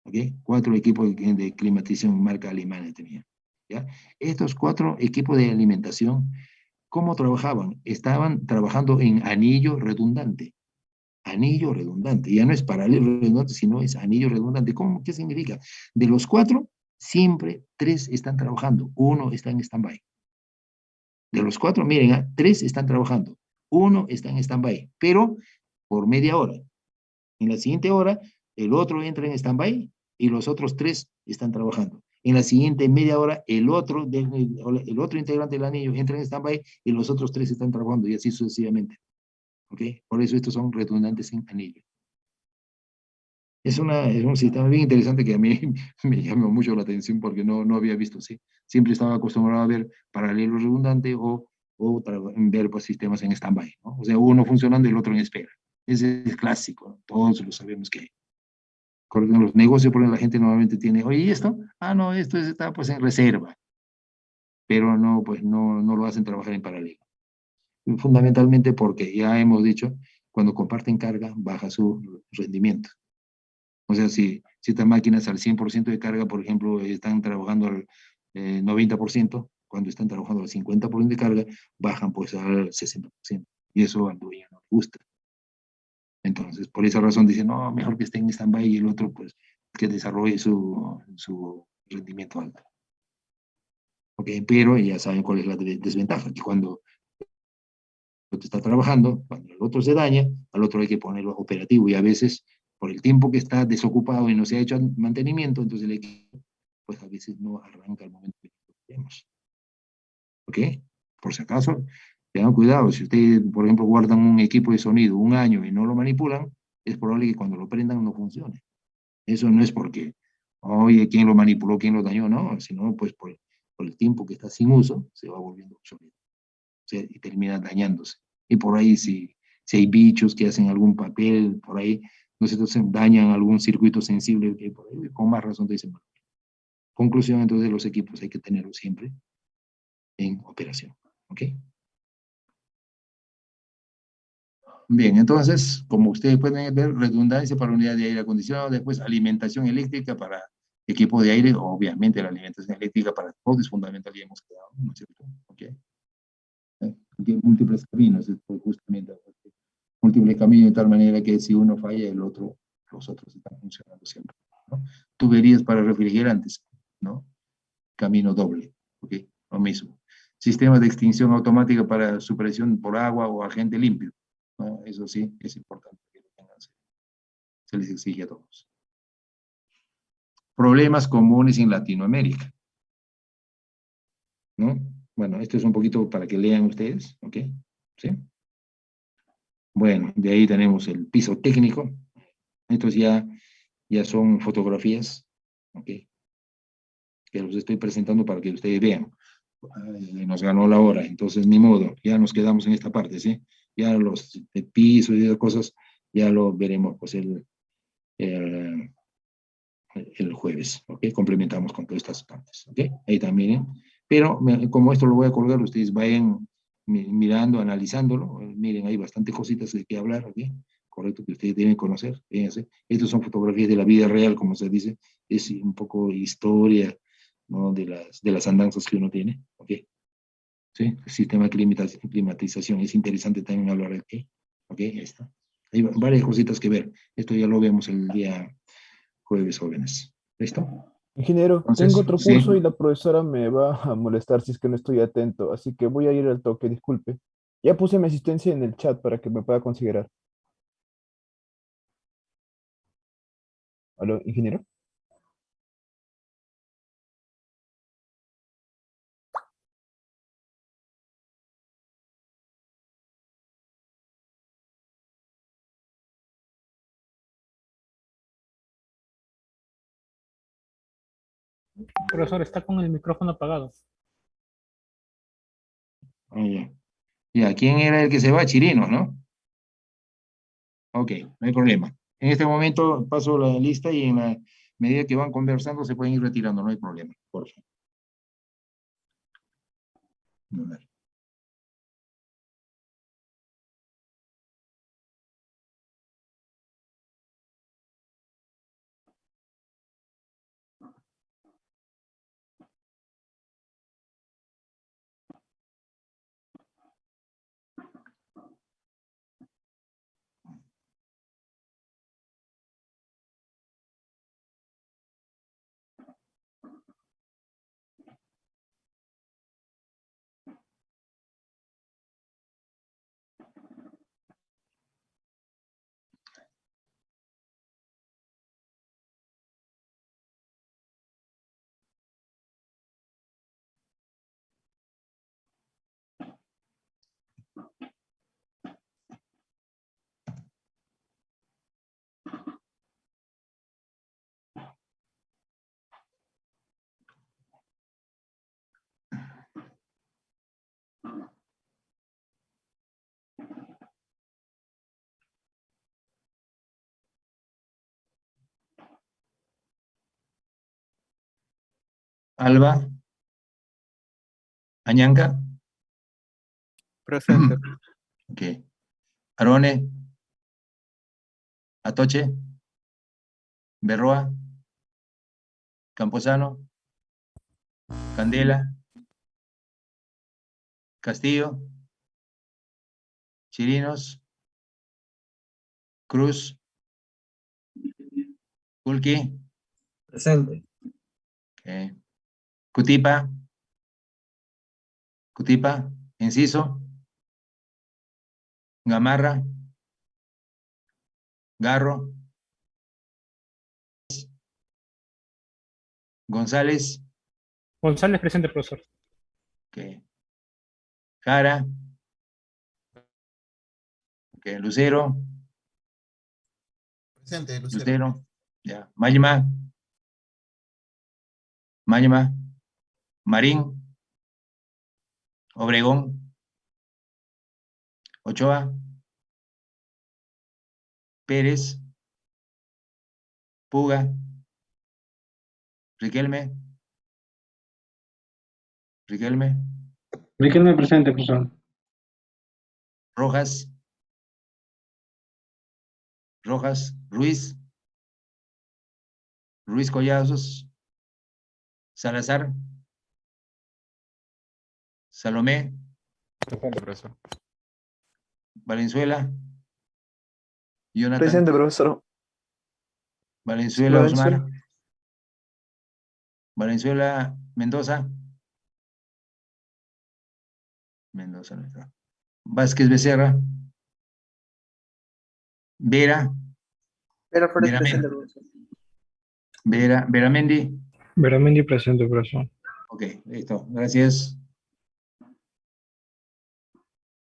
Speaker 2: ¿Ok? 4 equipos de climatización marca alemana tenía. ¿Ya? Estos 4 equipos de alimentación ¿Cómo trabajaban? Estaban trabajando en anillo redundante. Anillo redundante. Ya no es paralelo redundante, sino es anillo redundante. ¿Cómo? ¿Qué significa? De los 4, siempre 3 están trabajando. 1 está en stand-by. De los 4, miren, 3 están trabajando. 1 está en stand-by, pero por media hora. En la siguiente hora, el otro entra en stand-by y los otros 3 están trabajando. En la siguiente media hora, el otro integrante del anillo entra en stand-by y los otros 3 están trabajando y así sucesivamente. ¿Ok? Por eso estos son redundantes en anillo. Es un sistema bien interesante que a mí me llamó mucho la atención porque no había visto, ¿sí? Siempre estaba acostumbrado a ver paralelo redundante o ver pues, sistemas en stand-by, ¿no? O sea, uno funcionando y el otro en espera. Ese es clásico, ¿no? Todos lo sabemos que hay. En los negocios, por ejemplo, la gente normalmente tiene, oye, ¿y esto? Ah, no, esto está pues en reserva, pero no, pues no lo hacen trabajar en paralelo. Fundamentalmente porque ya hemos dicho, cuando comparten carga, baja su rendimiento. O sea, si estas máquinas al 100% de carga, por ejemplo, están trabajando al 90%, cuando están trabajando al 50% de carga, bajan pues al 60%. Y eso al dueño no le gusta. Entonces, por esa razón dicen, no, mejor que esté en stand-by y el otro, pues, que desarrolle su rendimiento alto. ¿Ok? Pero ya saben cuál es la desventaja, que cuando el otro está trabajando, cuando el otro se daña, al otro hay que ponerlo operativo y a veces, por el tiempo que está desocupado y no se ha hecho mantenimiento, entonces el equipo, pues a veces no arranca al momento que lo queremos. ¿Ok? Por si acaso, tengan cuidado, si ustedes, por ejemplo, guardan un equipo de sonido 1 año y no lo manipulan, es probable que cuando lo prendan no funcione. Eso no es porque, oye, quién lo manipuló, quién lo dañó, no, sino pues por el tiempo que está sin uso, se va volviendo obsoleto, o sea, y termina dañándose. Y por ahí, si hay bichos que hacen algún papel, por ahí, no sé, entonces dañan algún circuito sensible, que por ahí, con más razón te dicen, bueno, conclusión, entonces los equipos hay que tenerlos siempre en operación, ¿ok? Bien, entonces, como ustedes pueden ver, redundancia para unidad de aire acondicionado, después alimentación eléctrica para equipo de aire, obviamente la alimentación eléctrica para todos es fundamental y hemos quedado, ¿no es cierto? ¿Ok? Tiene múltiples caminos, es justamente múltiples caminos de tal manera que si uno falla, los otros están funcionando siempre, ¿no? Tuberías para refrigerantes, ¿no? Camino doble, ¿ok? Lo mismo. Sistemas de extinción automática para supresión por agua o agente limpio, ¿no? Eso sí, es importante que lo tengan, se les exige a todos. Problemas comunes en Latinoamérica, ¿no? Bueno, esto es un poquito para que lean ustedes, ¿ok? ¿Sí? Bueno, de ahí tenemos el piso técnico. Estos ya son fotografías, ¿ok? Que los estoy presentando para que ustedes vean. Nos ganó la hora, entonces ni modo, ya nos quedamos en esta parte, ¿sí? Ya los de piso y de cosas, ya lo veremos pues el, el jueves, ¿ok? Complementamos con todas estas partes, ¿ok? Ahí también, ¿eh? Pero como esto lo voy a colgar, ustedes vayan mirando, analizándolo, miren, hay bastantes cositas de qué hablar, ¿ok? Correcto, que ustedes deben conocer, fíjense. Estas son fotografías de la vida real, como se dice, es un poco historia, ¿no? De las andanzas que uno tiene, ¿ok? ¿Sí? El sistema de climatización, es interesante también hablar aquí, ¿ok? Ahí está. Hay varias cositas que ver, esto ya lo vemos el día jueves, jóvenes. ¿Listo?
Speaker 5: Ingeniero, tengo
Speaker 2: Entonces,
Speaker 5: otro
Speaker 2: sí,
Speaker 5: curso y la profesora me va a molestar si es que no estoy atento, así que voy a ir al toque, disculpe. Ya puse mi asistencia en el chat para que me pueda considerar. ¿Aló, ingeniero?
Speaker 1: Profesor, está con el micrófono apagado.
Speaker 2: ya. Ya, ¿quién era el que se va? Chirinos, ¿no? Ok, no hay problema. En este momento paso la lista y en la medida que van conversando se pueden ir retirando, no hay problema, por favor. Alba. Añanca.
Speaker 6: Presente.
Speaker 2: Ok. Arone. Atoche. Berroa. Camposano. Candela. Castillo. Chirinos. Cruz. Kulki.
Speaker 4: Presente.
Speaker 2: Ok. Cutipa. Cutipa. Enciso. Gamarra. Garro. González.
Speaker 1: González, presente, profesor.
Speaker 2: Ok. Jara. Ok. Lucero.
Speaker 7: Presente, Lucero.
Speaker 2: Lucero. Ya. Mayma. Mayma. Marín. Obregón. Ochoa. Pérez. Puga. Riquelme. Riquelme.
Speaker 8: Riquelme presente, profesor.
Speaker 2: Rojas. Rojas. Ruiz. Ruiz Collazos. Salazar. Salomé.
Speaker 6: Presente, profesor.
Speaker 2: Valenzuela. Jonathan.
Speaker 9: Presente, profesor.
Speaker 2: Valenzuela Osmar.
Speaker 9: Valenzuela.
Speaker 2: Valenzuela Mendoza. Mendoza no está. Vázquez Becerra. Vera.
Speaker 9: Vera Flores
Speaker 2: Vera
Speaker 9: presente,
Speaker 2: Men-
Speaker 9: profesor.
Speaker 2: Vera Mendy.
Speaker 8: Veramendi presente, profesor.
Speaker 2: Ok, listo. Gracias.